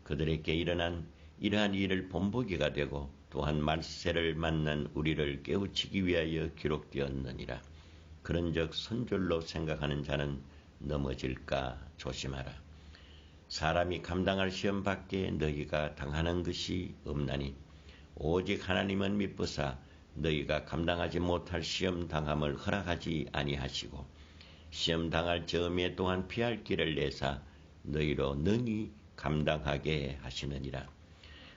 그들에게 이러한 일을 본보기가 되고 또한 말세를 만난 우리를 깨우치기 위하여 기록되었느니라. 그런즉 선줄로 생각하는 자는 넘어질까 조심하라. 사람이 감당할 시험 밖에 너희가 당하는 것이 없나니 오직 하나님은 미쁘사 너희가 감당하지 못할 시험 당함을 허락하지 아니하시고 시험 당할 저음에 또한 피할 길을 내사 너희로 능히 감당하게 하시느니라.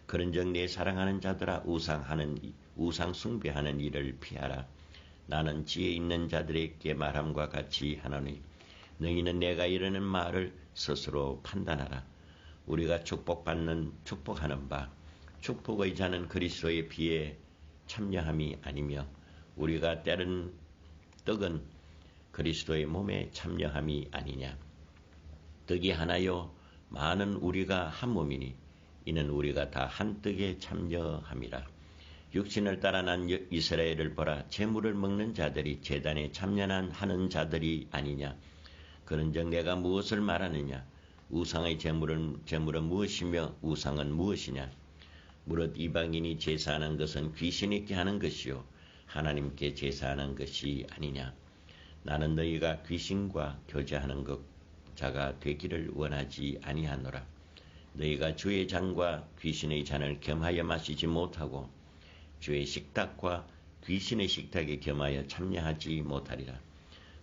그런즉 내 사랑하는 자들아 우상 숭배하는 일을 피하라. 나는 지혜 있는 자들에게 말함과 같이 하노니 너희는 내가 이르는 말을 스스로 판단하라. 우리가 축복하는 바 축복의 자는 그리스도의 피에 참여함이 아니며 우리가 때른 떡은 그리스도의 몸에 참여함이 아니냐. 떡이 하나요 많은 우리가 한 몸이니 이는 우리가 다 한 떡에 참여함이라. 육신을 따라 난 이스라엘을 보라. 제물을 먹는 자들이 제단에 참여하는 자들이 아니냐. 그런즉 내가 무엇을 말하느냐. 우상의 제물은 무엇이며 우상은 무엇이냐. 무릇 이방인이 제사하는 것은 귀신에게 하는 것이요 하나님께 제사하는 것이 아니냐. 나는 너희가 귀신과 교제하는 자가 되기를 원하지 아니하노라. 너희가 주의 잔과 귀신의 잔을 겸하여 마시지 못하고 주의 식탁과 귀신의 식탁에 겸하여 참여하지 못하리라.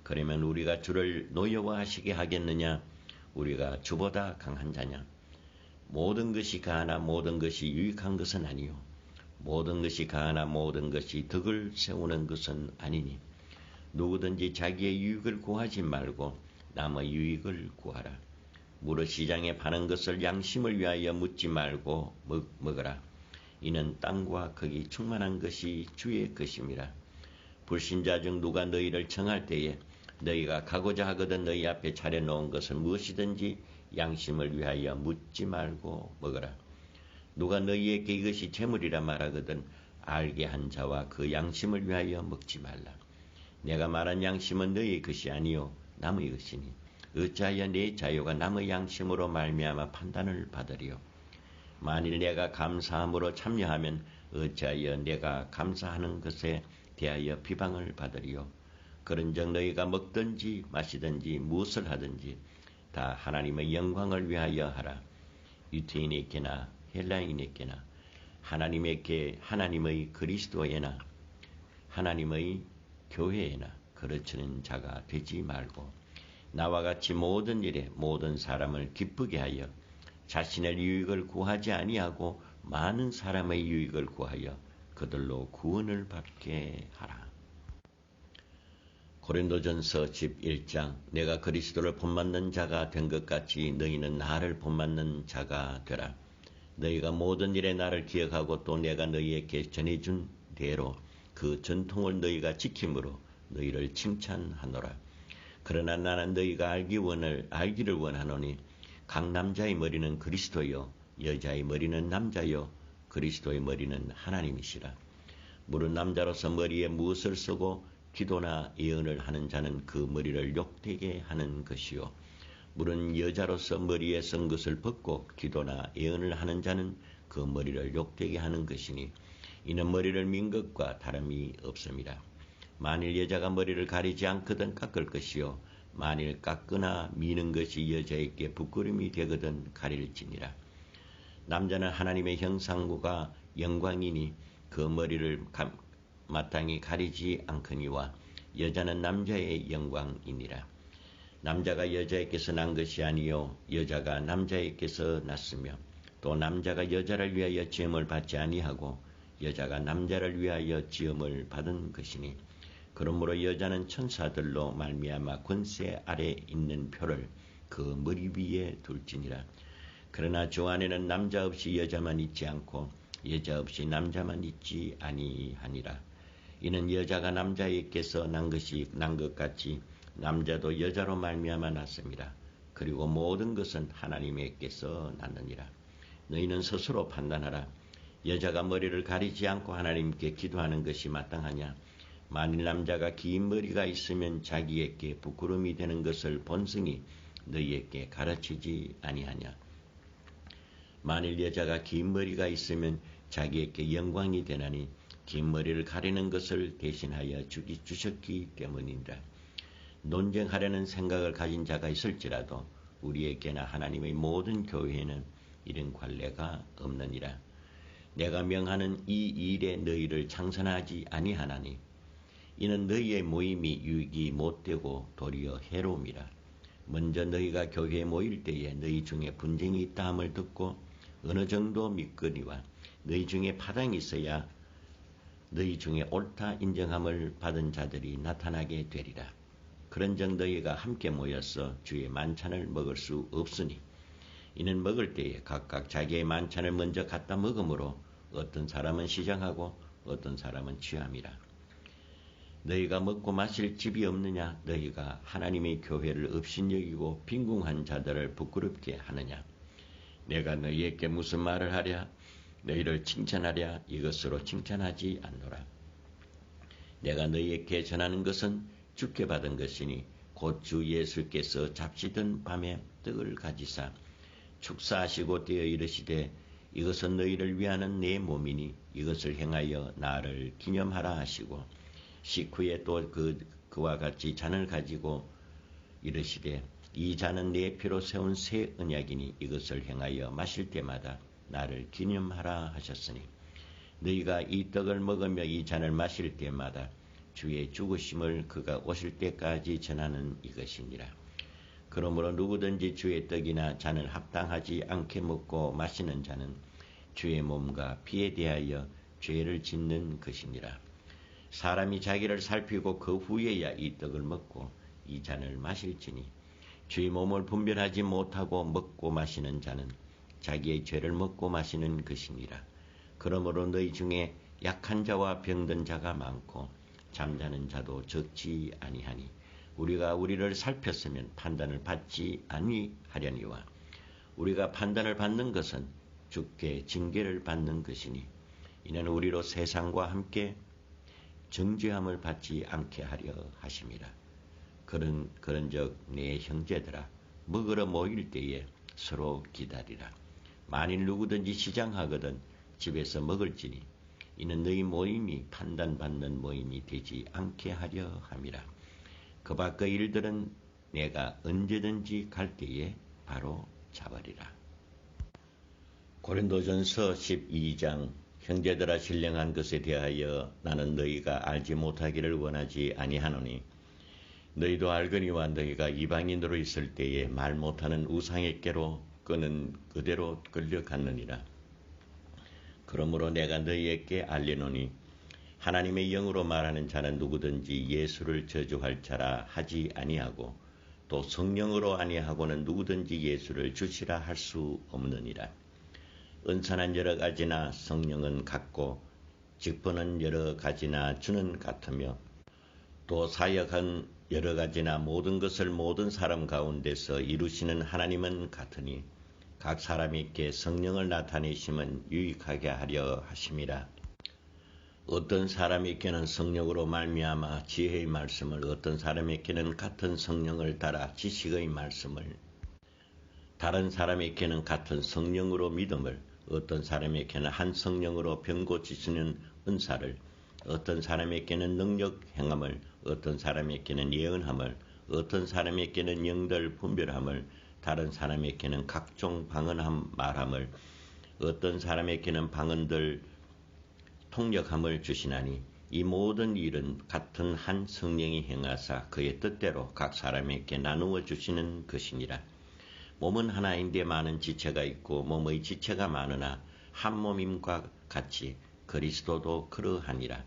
그러면 우리가 주를 노여워하시게 하겠느냐. 우리가 주보다 강한 자냐. 모든 것이 가하나 모든 것이 유익한 것은 아니요 모든 것이 가하나 모든 것이 덕을 세우는 것은 아니니 누구든지 자기의 유익을 구하지 말고 남의 유익을 구하라. 무릇 시장에 파는 것을 양심을 위하여 묻지 말고 먹으라. 이는 땅과 거기 충만한 것이 주의 것임이라. 불신자 중 누가 너희를 청할 때에 너희가 가고자 하거든 너희 앞에 차려놓은 것은 무엇이든지 양심을 위하여 묻지 말고 먹으라. 누가 너희에게 이것이 재물이라 말하거든 알게 한 자와 그 양심을 위하여 먹지 말라. 내가 말한 양심은 너희의 것이 아니요 남의 것이니 어찌하여 내 자유가 남의 양심으로 말미암아 판단을 받으리요. 만일 내가 감사함으로 참여하면 어찌하여 내가 감사하는 것에 대하여 비방을 받으리요. 그런즉 너희가 먹든지 마시든지 무엇을 하든지 다 하나님의 영광을 위하여 하라. 유태인에게나 헬라인에게나 하나님의 그리스도에나 하나님의 교회에나 그르치는 자가 되지 말고 나와 같이 모든 일에 모든 사람을 기쁘게 하여 자신의 유익을 구하지 아니하고 많은 사람의 유익을 구하여 그들로 구원을 받게 하라. 고린도전서 11장. 내가 그리스도를 본받는 자가 된 것 같이 너희는 나를 본받는 자가 되라. 너희가 모든 일에 나를 기억하고 또 내가 너희에게 전해준 대로 그 전통을 너희가 지킴으로 너희를 칭찬하노라. 그러나 나는 너희가 알기를 원하노니 각 남자의 머리는 그리스도요 여자의 머리는 남자요 그리스도의 머리는 하나님이시라. 무릇 남자로서 머리에 무엇을 쓰고 기도나 예언을 하는 자는 그 머리를 욕되게 하는 것이요 무릇 여자로서 머리에 쓴 것을 벗고 기도나 예언을 하는 자는 그 머리를 욕되게 하는 것이니 이는 머리를 민 것과 다름이 없음이라. 만일 여자가 머리를 가리지 않거든 깎을 것이요 만일 깎거나 미는 것이 여자에게 부끄러움이 되거든 가릴지니라. 남자는 하나님의 형상과 영광이니 그 머리를 마땅히 가리지 않거니와 여자는 남자의 영광이니라. 남자가 여자에게서 난 것이 아니요 여자가 남자에게서 났으며 또 남자가 여자를 위하여 지음을 받지 아니하고 여자가 남자를 위하여 지음을 받은 것이니 그러므로 여자는 천사들로 말미암아 권세 아래 있는 표를 그 머리 위에 둘지니라. 그러나 주 안에는 남자 없이 여자만 있지 않고 여자 없이 남자만 있지 아니하니라. 이는 여자가 남자에게서 난 것 같이 남자도 여자로 말미암아 났습니다. 그리고 모든 것은 하나님에게서 났느니라. 너희는 스스로 판단하라. 여자가 머리를 가리지 않고 하나님께 기도하는 것이 마땅하냐? 만일 남자가 긴 머리가 있으면 자기에게 부끄러움이 되는 것을 본성이 너희에게 가르치지 아니하냐? 만일 여자가 긴 머리가 있으면 자기에게 영광이 되나니 긴 머리를 가리는 것을 대신하여 주셨기 때문이니라. 논쟁하려는 생각을 가진 자가 있을지라도 우리에게나 하나님의 모든 교회에는 이런 관례가 없느니라. 내가 명하는 이 일에 너희를 창선하지 아니하나니 이는 너희의 모임이 유익이 못되고 도리어 해로움이라. 먼저 너희가 교회에 모일 때에 너희 중에 분쟁이 있다 함을 듣고 어느 정도 믿거니와 너희 중에 파당이 있어야 너희 중에 옳다 인정함을 받은 자들이 나타나게 되리라. 그런즉 너희가 함께 모여서 주의 만찬을 먹을 수 없으니 이는 먹을 때에 각각 자기의 만찬을 먼저 갖다 먹으므로 어떤 사람은 시장하고 어떤 사람은 취함이라. 너희가 먹고 마실 집이 없느냐? 너희가 하나님의 교회를 업신여기고 빈궁한 자들을 부끄럽게 하느냐? 내가 너희에게 무슨 말을 하랴? 너희를 칭찬하랴? 이것으로 칭찬하지 않노라. 내가 너희에게 전하는 것은 주께 받은 것이니 곧 주 예수께서 잡시던 밤에 떡을 가지사 축사하시고 떼어 이르시되 이것은 너희를 위하는 내 몸이니 이것을 행하여 나를 기념하라 하시고 식후에 또 그와 같이 잔을 가지고 이르시되 이 잔은 내 피로 세운 새 언약이니 이것을 행하여 마실 때마다 나를 기념하라 하셨으니 너희가 이 떡을 먹으며 이 잔을 마실 때마다 주의 죽으심을 그가 오실 때까지 전하는 이것이니라. 그러므로 누구든지 주의 떡이나 잔을 합당하지 않게 먹고 마시는 자는 주의 몸과 피에 대하여 죄를 짓는 것이니라. 사람이 자기를 살피고 그 후에야 이 떡을 먹고 이 잔을 마실지니 주의 몸을 분별하지 못하고 먹고 마시는 자는 자기의 죄를 먹고 마시는 것이니라. 그러므로 너희 중에 약한 자와 병든 자가 많고 잠자는 자도 적지 아니하니 우리가 우리를 살폈으면 판단을 받지 아니하려니와 우리가 판단을 받는 것은 주께 징계를 받는 것이니 이는 우리로 세상과 함께 정죄함을 받지 않게 하려 하심이라. 그런즉 내 형제들아 먹으러 모일 때에 서로 기다리라. 만일 누구든지 시장하거든 집에서 먹을지니 이는 너희 모임이 판단받는 모임이 되지 않게 하려 함이라. 그 밖의 일들은 내가 언제든지 갈 때에 바로 잡으리라. 고린도전서 12장. 형제들아 신령한 것에 대하여 나는 너희가 알지 못하기를 원하지 아니하노니 너희도 알거니와 너희가 이방인으로 있을 때에 말 못하는 우상에게로 끄는 그대로 끌려갔느니라. 그러므로 내가 너희에게 알리노니 하나님의 영으로 말하는 자는 누구든지 예수를 저주할 자라 하지 아니하고 또 성령으로 아니하고는 누구든지 예수를 주시라 할 수 없느니라. 은사는 여러 가지나 성령은 같고 직분은 여러 가지나 주는 같으며 또 사역은 여러 가지나 모든 것을 모든 사람 가운데서 이루시는 하나님은 같으니 각 사람에게 성령을 나타내심은 유익하게 하려 하심이라. 어떤 사람에게는 성령으로 말미암아 지혜의 말씀을, 어떤 사람에게는 같은 성령을 따라 지식의 말씀을, 다른 사람에게는 같은 성령으로 믿음을, 어떤 사람에게는 한 성령으로 병 고치시는 은사를, 어떤 사람에게는 능력 행함을, 어떤 사람에게는 예언함을, 어떤 사람에게는 영들 분별함을, 다른 사람에게는 각종 방언함 말함을, 어떤 사람에게는 방언들 통역함을 주시나니 이 모든 일은 같은 한 성령이 행하사 그의 뜻대로 각 사람에게 나누어 주시는 것이니라. 몸은 하나인데 많은 지체가 있고 몸의 지체가 많으나 한 몸임과 같이 그리스도도 그러하니라.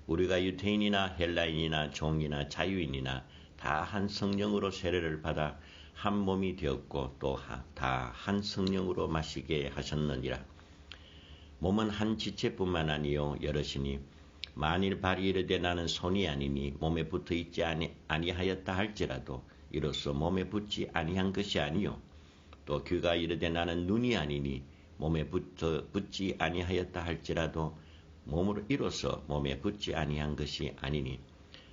우리가 유대인이나 헬라인이나 종이나 자유인이나 다 한 성령으로 세례를 받아 한 몸이 되었고 또 다 한 성령으로 마시게 하셨느니라. 몸은 한 지체뿐만 아니요 여럿이니 만일 발이 이르되 나는 손이 아니니 몸에 붙어 있지 아니하였다 할지라도 이로써 몸에 붙지 아니한 것이 아니요 또 귀가 이르되 나는 눈이 아니니 몸에 붙지 아니하였다 할지라도 몸으로 이로써 몸에 붙지 아니한 것이 아니니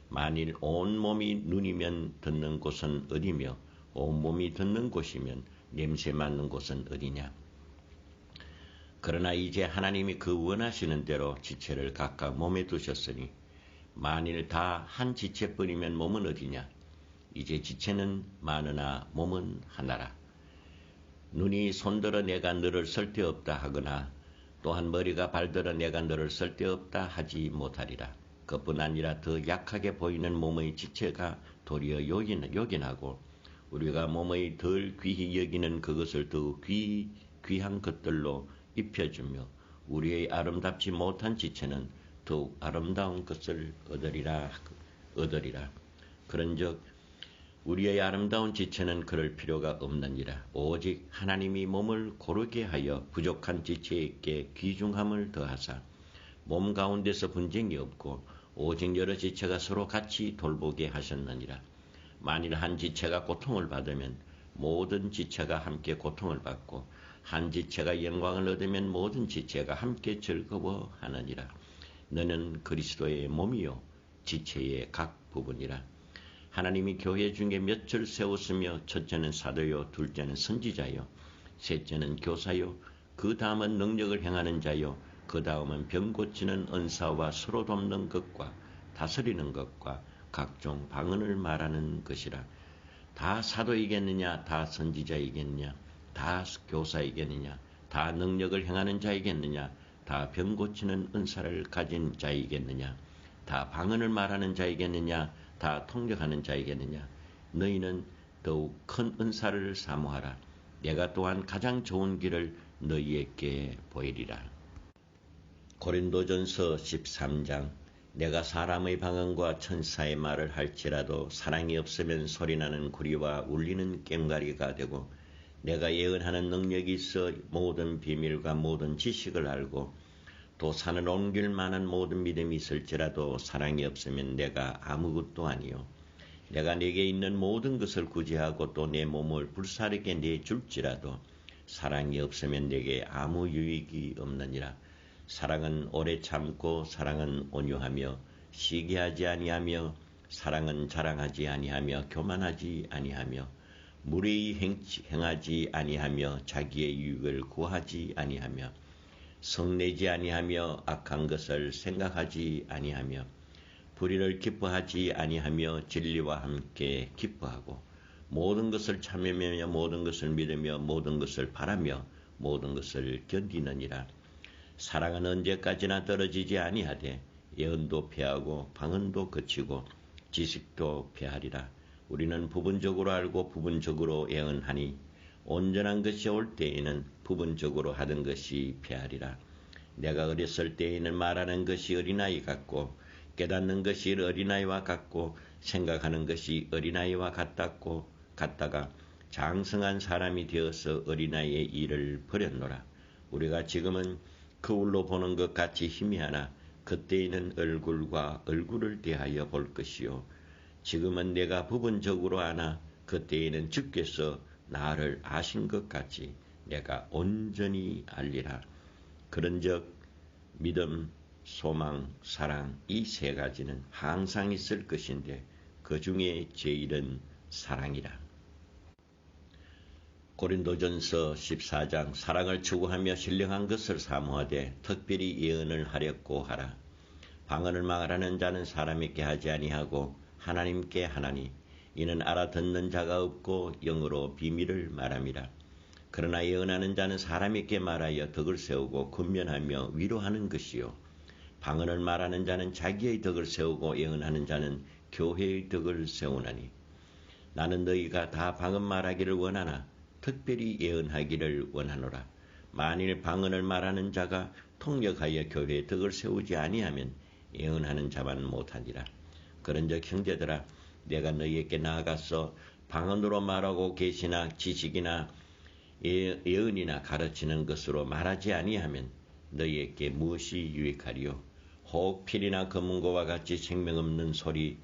만일 온 몸이 눈이면 듣는 곳은 어디며 온 몸이 듣는 곳이면 냄새 맡는 곳은 어디냐. 그러나 이제 하나님이 그 원하시는 대로 지체를 각각 몸에 두셨으니 만일 다 한 지체뿐이면 몸은 어디냐. 이제 지체는 많으나 몸은 하나라. 눈이 손들어 내가 너를 쓸데없다 하거나 또한 머리가 발들어 내가 너를 쓸데없다 하지 못하리라. 그뿐 아니라 더 약하게 보이는 몸의 지체가 도리어 요긴하고 우리가 몸의 덜 귀히 여기는 그것을 더 귀한 것들로 입혀주며 우리의 아름답지 못한 지체는 더욱 아름다운 것을 얻으리라. 그런즉 우리의 아름다운 지체는 그럴 필요가 없느니라. 오직 하나님이 몸을 고르게 하여 부족한 지체에게 귀중함을 더하사 몸 가운데서 분쟁이 없고 오직 여러 지체가 서로 같이 돌보게 하셨느니라. 만일 한 지체가 고통을 받으면 모든 지체가 함께 고통을 받고 한 지체가 영광을 얻으면 모든 지체가 함께 즐거워하느니라. 너는 그리스도의 몸이요 지체의 각 부분이라. 하나님이 교회 중에 몇을 세웠으며 첫째는 사도요, 둘째는 선지자요, 셋째는 교사요, 그 다음은 능력을 행하는 자요, 그 다음은 병 고치는 은사와 서로 돕는 것과 다스리는 것과 각종 방언을 말하는 것이라. 다 사도이겠느냐, 다 선지자이겠느냐, 다 교사이겠느냐, 다 능력을 행하는 자이겠느냐, 다 병 고치는 은사를 가진 자이겠느냐, 다 방언을 말하는 자이겠느냐, 다 통역하는 자이겠느냐. 너희는 더욱 큰 은사를 사모하라. 내가 또한 가장 좋은 길을 너희에게 보이리라. 고린도전서 13장. 내가 사람의 방언과 천사의 말을 할지라도 사랑이 없으면 소리나는 구리와 울리는 꽹과리가 되고 내가 예언하는 능력이 있어 모든 비밀과 모든 지식을 알고 또 산을 옮길 만한 모든 믿음이 있을지라도 사랑이 없으면 내가 아무것도 아니요. 내가 네게 있는 모든 것을 구제하고 또 내 몸을 불사르게 내줄지라도 사랑이 없으면 내게 아무 유익이 없느니라. 사랑은 오래 참고 사랑은 온유하며 시기하지 아니하며 사랑은 자랑하지 아니하며 교만하지 아니하며 무례히 행하지 아니하며 자기의 유익을 구하지 아니하며 성내지 아니하며 악한 것을 생각하지 아니하며 불의를 기뻐하지 아니하며 진리와 함께 기뻐하고 모든 것을 참으며 모든 것을 믿으며 모든 것을 바라며 모든 것을 견디느니라. 사랑은 언제까지나 떨어지지 아니하되 예언도 패하고 방언도 그치고 지식도 패하리라. 우리는 부분적으로 알고 부분적으로 예언하니 온전한 것이 올 때에는 부분적으로 하던 것이 패하리라. 내가 어렸을 때에는 말하는 것이 어린아이 같고 깨닫는 것이 어린아이와 같고 생각하는 것이 어린아이와 같다가 장성한 사람이 되어서 어린아이의 일을 버렸노라. 우리가 지금은 거울로 보는 것 같이 희미하나 그때에는 얼굴과 얼굴을 대하여 볼 것이요. 지금은 내가 부분적으로 아나 그때에는 주께서 나를 아신 것 같이 내가 온전히 알리라. 그런즉 믿음, 소망, 사랑 이 세 가지는 항상 있을 것인데 그 중에 제일은 사랑이라. 고린도전서 14장. 사랑을 추구하며 신령한 것을 사모하되 특별히 예언을 하렵고 하라. 방언을 말하는 자는 사람에게 하지 아니하고 하나님께 하나니 이는 알아듣는 자가 없고 영으로 비밀을 말함이라. 그러나 예언하는 자는 사람에게 말하여 덕을 세우고 권면하며 위로하는 것이요. 방언을 말하는 자는 자기의 덕을 세우고 예언하는 자는 교회의 덕을 세우나니 나는 너희가 다 방언 말하기를 원하나 특별히 예언하기를 원하노라. 만일 방언을 말하는 자가 통역하여 교회의 덕을 세우지 아니하면 예언하는 자만 못하니라. 그런즉 형제들아 내가 너희에게 나아가서 방언으로 말하고 계시나 지식이나 예언이나 가르치는 것으로 말하지 아니하면 너희에게 무엇이 유익하리요. 혹 필이나 검은고와 같이 생명 없는 소리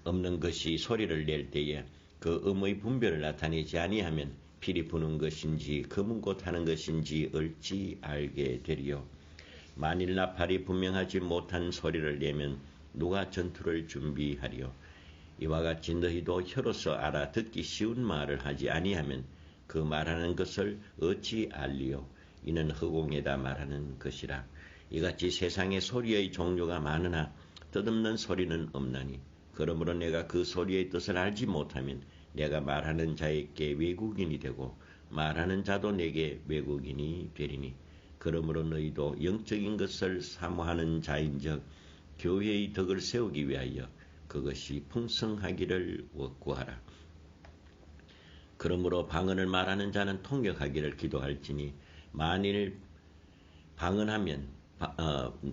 없는 것이 소리를 낼 때에 그 음의 분별을 나타내지 아니하면 필이 부는 것인지 검은고 타는 것인지 얼지 알게 되리요. 만일 나팔이 분명하지 못한 소리를 내면 누가 전투를 준비하리요. 이와 같이 너희도 혀로서 알아듣기 쉬운 말을 하지 아니하면 그 말하는 것을 어찌 알리요. 이는 허공에다 말하는 것이라. 이같이 세상에 소리의 종류가 많으나 뜻없는 소리는 없나니 그러므로 내가 그 소리의 뜻을 알지 못하면 내가 말하는 자에게 외국인이 되고 말하는 자도 내게 외국인이 되리니 그러므로 너희도 영적인 것을 사모하는 자인즉 교회의 덕을 세우기 위하여 그것이 풍성하기를 구하라. 그러므로 방언을 말하는 자는 통역하기를 기도할지니 만일 방언하면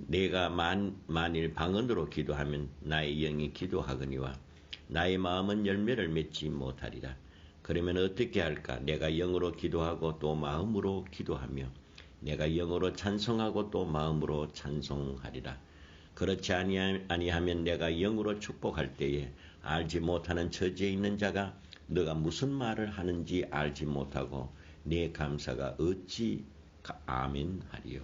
내가 만일 방언으로 기도하면 나의 영이 기도하거니와 나의 마음은 열매를 맺지 못하리라. 그러면 어떻게 할까? 내가 영으로 기도하고 또 마음으로 기도하며 내가 영으로 찬송하고 또 마음으로 찬송하리라. 그렇지 아니하면 내가 영으로 축복할 때에 알지 못하는 처지에 있는 자가 너가 무슨 말을 하는지 알지 못하고 내 감사가 어찌 아멘하리요.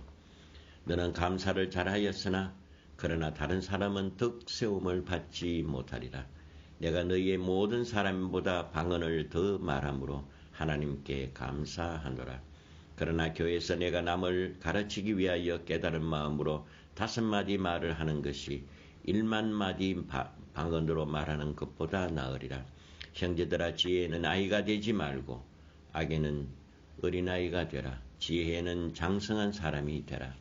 너는 감사를 잘하였으나 그러나 다른 사람은 덕세움을 받지 못하리라. 내가 너희의 모든 사람보다 방언을 더 말함으로 하나님께 감사하노라. 그러나 교회에서 내가 남을 가르치기 위하여 깨달은 마음으로 5마디 말을 하는 것이 1만마디 방언으로 말하는 것보다 나으리라. 형제들아, 지혜에는 아이가 되지 말고 악에는 어린아이가 되라. 지혜에는 장성한 사람이 되라.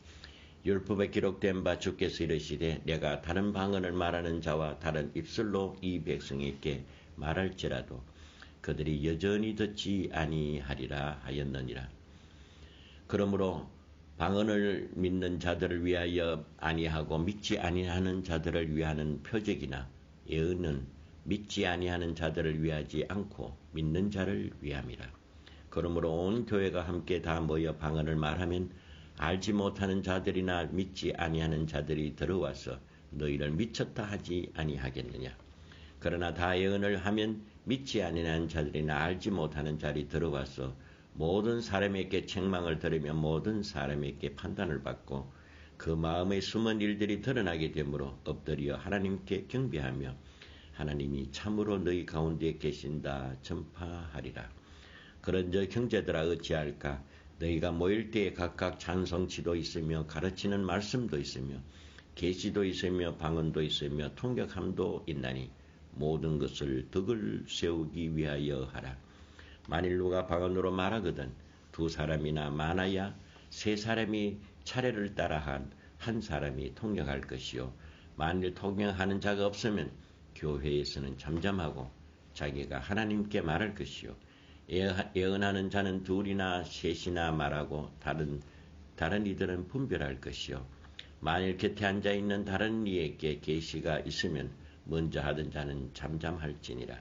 율법에 기록된 바 주께서 이르시되 내가 다른 방언을 말하는 자와 다른 입술로 이 백성에게 말할지라도 그들이 여전히 듣지 아니하리라 하였느니라. 그러므로 방언을 믿는 자들을 위하여 아니하고 믿지 아니하는 자들을 위하는 표적이나 예언은 믿지 아니하는 자들을 위하지 않고 믿는 자를 위함이라. 그러므로 온 교회가 함께 다 모여 방언을 말하면 알지 못하는 자들이나 믿지 아니하는 자들이 들어와서 너희를 미쳤다 하지 아니하겠느냐. 그러나 다 예언을 하면 믿지 아니하는 자들이나 알지 못하는 자들이 들어와서 모든 사람에게 책망을 들으며 모든 사람에게 판단을 받고 그 마음의 숨은 일들이 드러나게 되므로 엎드려 하나님께 경배하며 하나님이 참으로 너희 가운데 계신다 전파하리라. 그런즉 형제들아 어찌할까? 너희가 모일 때에 각각 찬송치도 있으며 가르치는 말씀도 있으며 계시도 있으며 방언도 있으며 통역함도 있나니 모든 것을 덕을 세우기 위하여 하라. 만일 누가 방언으로 말하거든 2사람이나 많아야 3사람이 차례를 따라 한 사람이 통역할 것이요. 만일 통역하는 자가 없으면 교회에서는 잠잠하고 자기가 하나님께 말할 것이요. 예언하는 자는 2이나 3이나 말하고 다른 이들은 분별할 것이요. 만일 곁에 앉아있는 다른 이에게 계시가 있으면 먼저 하던 자는 잠잠할지니라.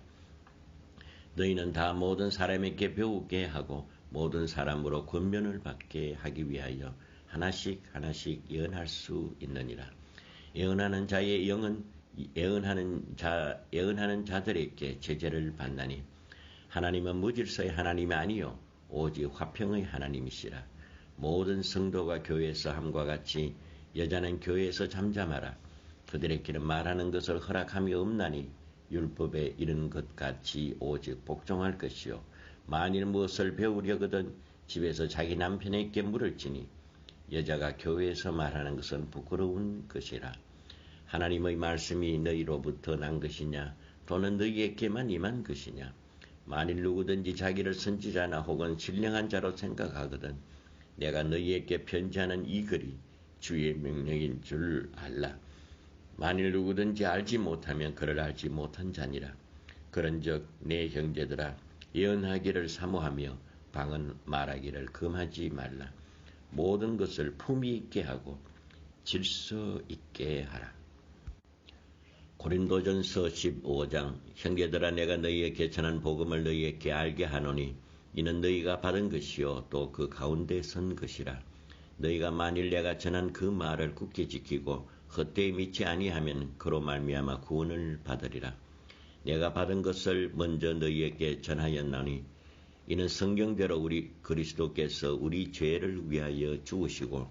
너희는 다 모든 사람에게 배우게 하고 모든 사람으로 권면을 받게 하기 위하여 하나씩 예언할 수 있느니라. 예언하는 자의 영은 예언하는 자들에게 제재를 받나니 하나님은 무질서의 하나님이 아니요 오직 화평의 하나님이시라. 모든 성도가 교회에서 함과 같이 여자는 교회에서 잠잠하라. 그들에게는 말하는 것을 허락함이 없나니 율법에 이른 것 같이 오직 복종할 것이요. 만일 무엇을 배우려거든 집에서 자기 남편에게 물을지니 여자가 교회에서 말하는 것은 부끄러운 것이라. 하나님의 말씀이 너희로부터 난 것이냐 또는 너희에게만 임한 것이냐. 만일 누구든지 자기를 선지자나 혹은 신령한 자로 생각하거든 내가 너희에게 편지하는 이 글이 주의 명령인 줄 알라. 만일 누구든지 알지 못하면 그를 알지 못한 자니라. 그런즉 내 형제들아 예언하기를 사모하며 방언 말하기를 금하지 말라. 모든 것을 품위 있게 하고 질서 있게 하라. 고린도전서 15장. 형제들아 내가 너희에게 전한 복음을 너희에게 알게 하노니 이는 너희가 받은 것이요 또 그 가운데 선 것이라. 너희가 만일 내가 전한 그 말을 굳게 지키고 헛되이 믿지 아니하면 그로 말미암아 구원을 받으리라. 내가 받은 것을 먼저 너희에게 전하였나니 이는 성경대로 우리 그리스도께서 우리 죄를 위하여 죽으시고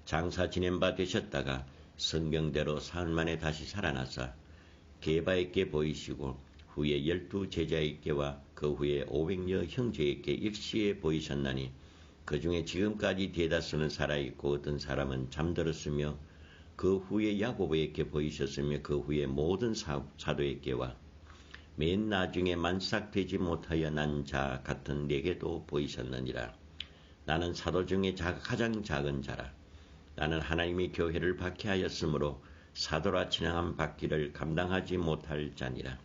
장사 지낸 바 되셨다가 성경대로 사흘 만에 다시 살아나사 게바에게 보이시고 후에 12 제자에게와 그 후에 500여 형제에게 일시에 보이셨나니 그 중에 지금까지 대다수는 살아있고 어떤 사람은 잠들었으며 그 후에 야고보에게 보이셨으며 그 후에 모든 사도에게와 맨 나중에 만삭되지 못하여 난 자 같은 내게도 보이셨느니라. 나는 사도 중에 가장 작은 자라. 나는 하나님의 교회를 박해하였으므로 사도라 칭함 받기를 감당하지 못할 자니라.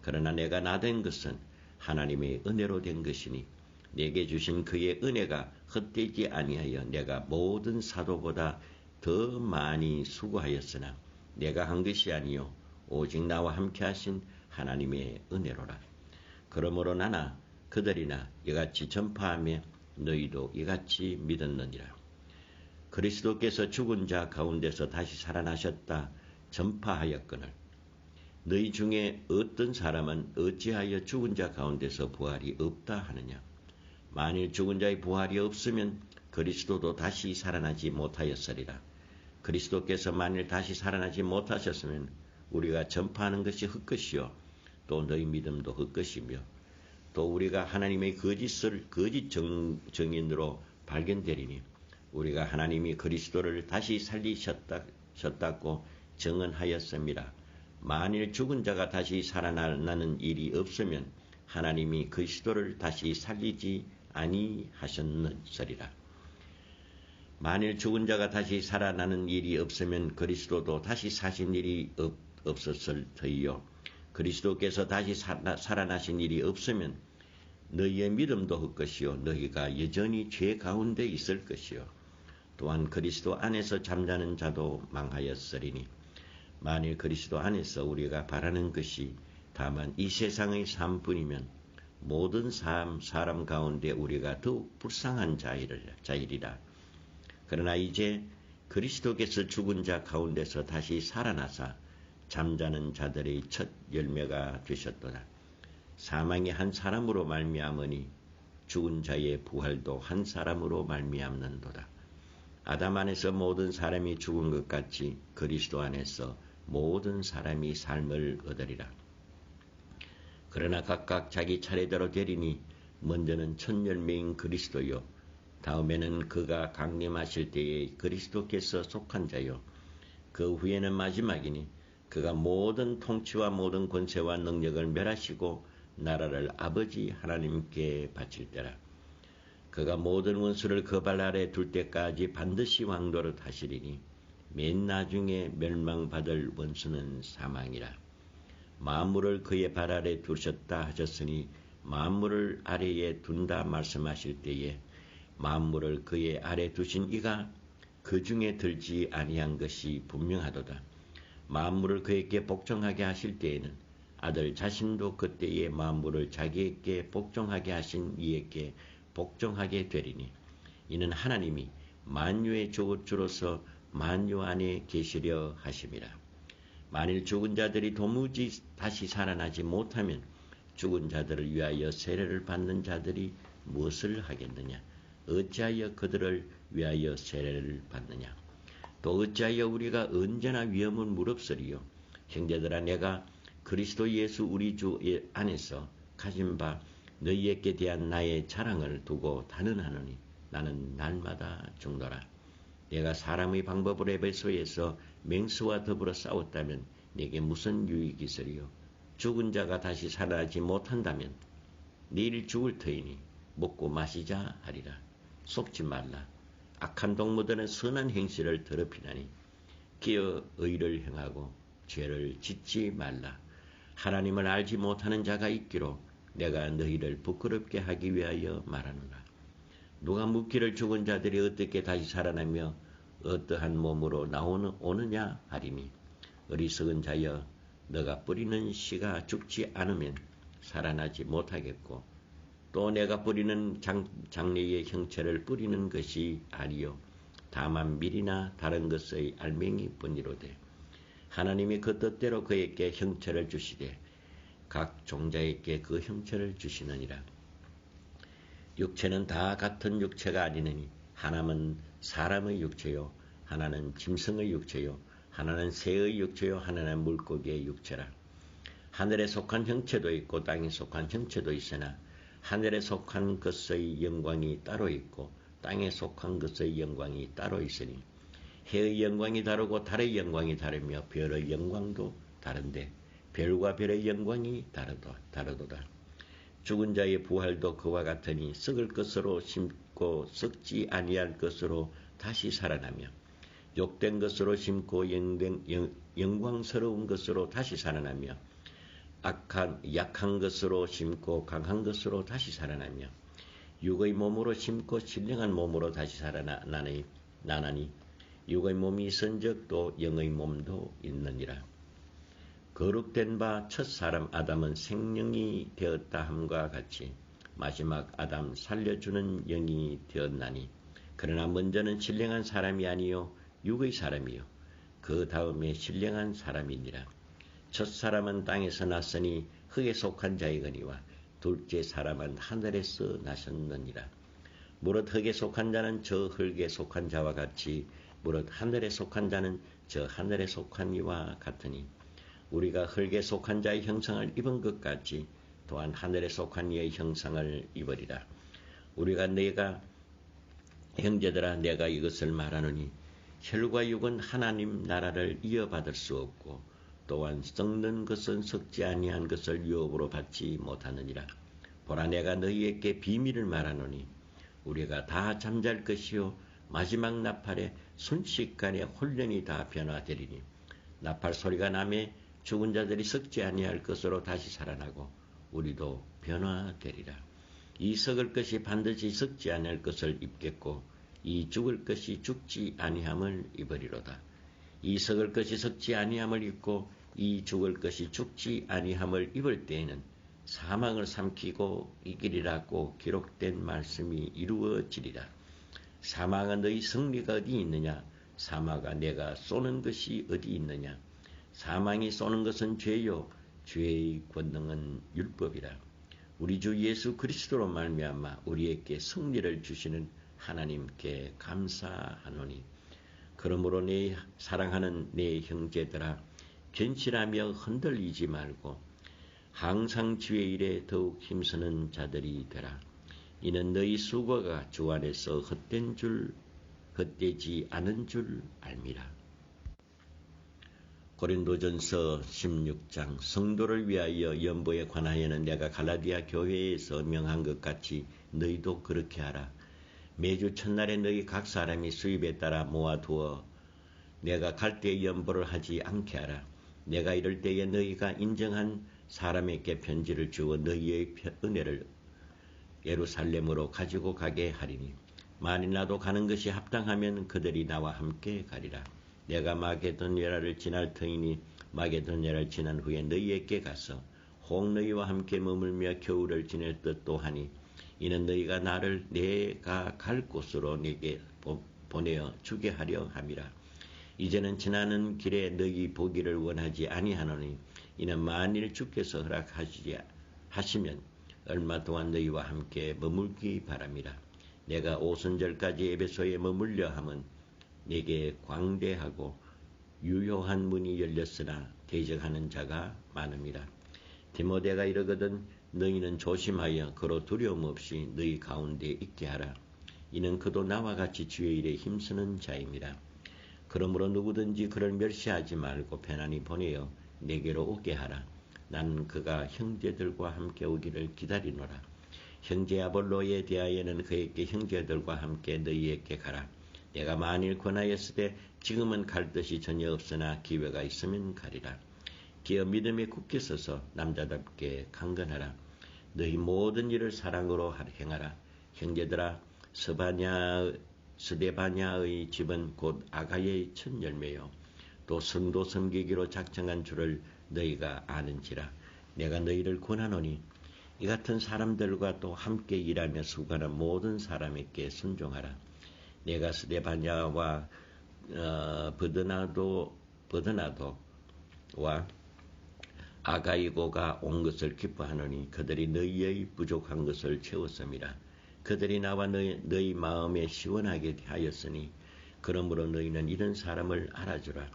그러나 내가 나된 것은 하나님의 은혜로 된 것이니 내게 주신 그의 은혜가 헛되지 아니하여 내가 모든 사도보다 더 많이 수고하였으나 내가 한 것이 아니요 오직 나와 함께 하신 하나님의 은혜로라. 그러므로 나나 그들이나 이같이 전파하며 너희도 이같이 믿었느니라. 그리스도께서 죽은 자 가운데서 다시 살아나셨다 전파하였거늘 너희 중에 어떤 사람은 어찌하여 죽은 자 가운데서 부활이 없다 하느냐. 만일 죽은 자의 부활이 없으면 그리스도도 다시 살아나지 못하였으리라. 그리스도께서 만일 다시 살아나지 못하셨으면 우리가 전파하는 것이 헛것이요 또 너희 믿음도 헛것이며 또 우리가 하나님의 거짓 정인으로 발견되리니 우리가 하나님이 그리스도를 다시 살리셨다고 증언하였습니다. 만일 죽은 자가 다시 살아나는 일이 없으면 하나님이 그리스도를 다시 살리지 아니하셨느니라. 만일 죽은 자가 다시 살아나는 일이 없으면 그리스도도 다시 사신 일이 없었을 터이요. 그리스도께서 다시 살아나신 일이 없으면 너희의 믿음도 헛것이요 너희가 여전히 죄 가운데 있을 것이요. 또한 그리스도 안에서 잠자는 자도 망하였으리니 만일 그리스도 안에서 우리가 바라는 것이 다만 이 세상의 삶뿐이면 모든 사람 가운데 우리가 더욱 불쌍한 자이리라. 그러나 이제 그리스도께서 죽은 자 가운데서 다시 살아나사 잠자는 자들의 첫 열매가 되셨도다. 사망이 한 사람으로 말미암으니 죽은 자의 부활도 한 사람으로 말미암는도다. 아담 안에서 모든 사람이 죽은 것 같이 그리스도 안에서 모든 사람이 삶을 얻으리라. 그러나 각각 자기 차례대로 되리니 먼저는 첫 열매인 그리스도요 다음에는 그가 강림하실 때에 그리스도께서 속한 자요 그 후에는 마지막이니 그가 모든 통치와 모든 권세와 능력을 멸하시고 나라를 아버지 하나님께 바칠 때라. 그가 모든 원수를 그 발 아래 둘 때까지 반드시 왕노릇 하시리니 맨 나중에 멸망받을 원수는 사망이라. 만물을 그의 발 아래 두셨다 하셨으니 만물을 아래에 둔다 말씀하실 때에 만물을 그의 아래 두신 이가 그 중에 들지 아니한 것이 분명하도다. 만물을 그에게 복종하게 하실 때에는 아들 자신도 그때에 만물을 자기에게 복종하게 하신 이에게 복종하게 되리니 이는 하나님이 만유의 주로서 만유 안에 계시려 하심이라. 만일 죽은 자들이 도무지 다시 살아나지 못하면 죽은 자들을 위하여 세례를 받는 자들이 무엇을 하겠느냐. 어찌하여 그들을 위하여 세례를 받느냐. 또 어찌하여 우리가 언제나 위험을 무릅쓰리요. 형제들아 내가 그리스도 예수 우리 주 안에서 가진 바 너희에게 대한 나의 자랑을 두고 단언하노니 나는 날마다 죽노라. 내가 사람의 방법으로 에베소에서 맹수와 더불어 싸웠다면 내게 무슨 유익이 있으리요. 죽은 자가 다시 살아나지 못한다면 내일 죽을 터이니 먹고 마시자 하리라. 속지 말라. 악한 동무들은 선한 행실을 더럽히나니 기어 의를 행하고 죄를 짓지 말라. 하나님을 알지 못하는 자가 있기로 내가 너희를 부끄럽게 하기 위하여 말하노라. 누가 묻기를 죽은 자들이 어떻게 다시 살아나며 어떠한 몸으로 오느냐 하리니 어리석은 자여 너가 뿌리는 씨가 죽지 않으면 살아나지 못하겠고 또 내가 뿌리는 장래의 형체를 뿌리는 것이 아니요 다만 밀이나 다른 것의 알맹이뿐이로되 하나님이 그 뜻대로 그에게 형체를 주시되 각 종자에게 그 형체를 주시느니라. 육체는 다 같은 육체가 아니느니 하나는 사람의 육체요 하나는 짐승의 육체요 하나는 새의 육체요 하나는 물고기의 육체라. 하늘에 속한 형체도 있고 땅에 속한 형체도 있으나 하늘에 속한 것의 영광이 따로 있고 땅에 속한 것의 영광이 따로 있으니 해의 영광이 다르고 달의 영광이 다르며 별의 영광도 다른데 별과 별의 영광이 다르도다. 죽은 자의 부활도 그와 같으니 썩을 것으로 심고 심고 썩지 아니할 것으로 다시 살아나며 욕된 것으로 심고 영광스러운 것으로 다시 살아나며 약한 것으로 심고 강한 것으로 다시 살아나며 육의 몸으로 심고 신령한 몸으로 다시 살아나니 육의 몸이 있은즉 또 영의 몸도 있느니라. 거룩된 바 첫사람 아담은 생명이 되었다 함과 같이 마지막 아담 살려주는 영이 되었나니 그러나 먼저는 신령한 사람이 아니요 육의 사람이요 그 다음에 신령한 사람이니라. 첫사람은 땅에서 났으니 흙에 속한 자이거니와 둘째 사람은 하늘에서 나셨느니라. 무릇 흙에 속한 자는 저 흙에 속한 자와 같이 무릇 하늘에 속한 자는 저 하늘에 속한 이와 같으니 우리가 흙에 속한 자의 형상을 입은 것 같이 또한 하늘에 속한 이의 형상을 입으리라. 형제들아 내가 이것을 말하노니 혈과 육은 하나님 나라를 이어받을 수 없고 또한 썩는 것은 썩지 아니한 것을 유업으로 받지 못하느니라. 보라 내가 너희에게 비밀을 말하노니 우리가 다 잠잘 것이요 마지막 나팔에 순식간에 혼련이 다 변화되리니 나팔 소리가 나매 죽은 자들이 썩지 아니할 것으로 다시 살아나고 우리도 변화되리라. 이 썩을 것이 반드시 썩지 아니할 것을 입겠고 이 죽을 것이 죽지 아니함을 입으리로다. 이 썩을 것이 썩지 아니함을 입고 이 죽을 것이 죽지 아니함을 입을 때에는 사망을 삼키고 이기리라고 기록된 말씀이 이루어지리라. 사망아 너희 승리가 어디 있느냐? 사망아 내가 쏘는 것이 어디 있느냐? 사망이 쏘는 것은 죄요 죄의 권능은 율법이라. 우리 주 예수 그리스도로 말미암아 우리에게 승리를 주시는 하나님께 감사하노니 그러므로 내 사랑하는 내 형제들아 견실하며 흔들리지 말고 항상 주의 일에 더욱 힘쓰는 자들이 되라. 이는 너희 수고가 주 안에서 헛되지 않은 줄 알미라. 고린도전서 16장 성도를 위하여 연보에 관하여는 내가 갈라디아 교회에서 명한 것 같이 너희도 그렇게 하라. 매주 첫날에 너희 각 사람이 수입에 따라 모아두어 내가 갈 때에 연보를 하지 않게 하라. 내가 이럴 때에 너희가 인정한 사람에게 편지를 주어 너희의 은혜를 예루살렘으로 가지고 가게 하리니 만일 나도 가는 것이 합당하면 그들이 나와 함께 가리라. 내가 마게도냐를 지날 터이니 마게도냐를 지난 후에 너희에게 가서 혹 너희와 함께 머물며 겨울을 지낼 듯도 하니 이는 너희가 나를 내가 갈 곳으로 내게 보내어 주게 하려 함이라. 이제는 지나는 길에 너희 보기를 원하지 아니하노니 이는 만일 주께서 허락하시면 얼마 동안 너희와 함께 머물기 바랍니다. 내가 오순절까지 에베소에 머물려 함은 내게 광대하고 유효한 문이 열렸으나 대적하는 자가 많음이라. 디모데가 이르거든 너희는 조심하여 그로 두려움 없이 너희 가운데 있게 하라. 이는 그도 나와 같이 주의 일에 힘쓰는 자임이라. 그러므로 누구든지 그를 멸시하지 말고 편안히 보내어 내게로 오게 하라. 나는 그가 형제들과 함께 오기를 기다리노라. 형제 아볼로에 대하여는 그에게 형제들과 함께 너희에게 가라. 내가 만일 권하였으되 지금은 갈 뜻이 전혀 없으나 기회가 있으면 가리라. 기어 믿음에 굳게 서서 남자답게 강건하라. 너희 모든 일을 사랑으로 행하라. 형제들아 스데바냐의 집은 곧 아가의 첫 열매요 또 성도 섬기기로 작정한 줄을 너희가 아는지라. 내가 너희를 권하노니 이 같은 사람들과 또 함께 일하며 수고하는 모든 사람에게 순종하라. 내가 스데바냐와 버드나도와 아가이고가 온 것을 기뻐하노니 그들이 너희의 부족한 것을 채웠음이라. 그들이 나와 너희 마음에 시원하게 하였으니 그러므로 너희는 이런 사람을 알아주라.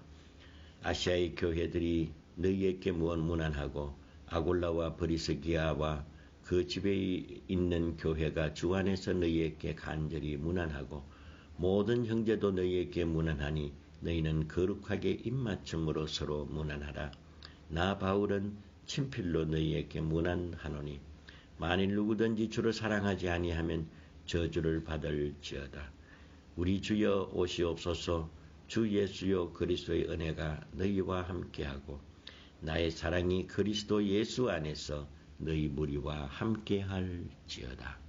아시아의 교회들이 너희에게 무난하고 아골라와 브리스기아와 그 집에 있는 교회가 주 안에서 너희에게 간절히 무난하고 모든 형제도 너희에게 무난하니 너희는 거룩하게 입맞춤으로 서로 무난하라. 나 바울은 친필로 너희에게 무난하노니 만일 누구든지 주를 사랑하지 아니하면 저주를 받을지어다. 우리 주여 오시옵소서. 주 예수여 그리스도의 은혜가 너희와 함께하고 나의 사랑이 그리스도 예수 안에서 너희 무리와 함께할지어다.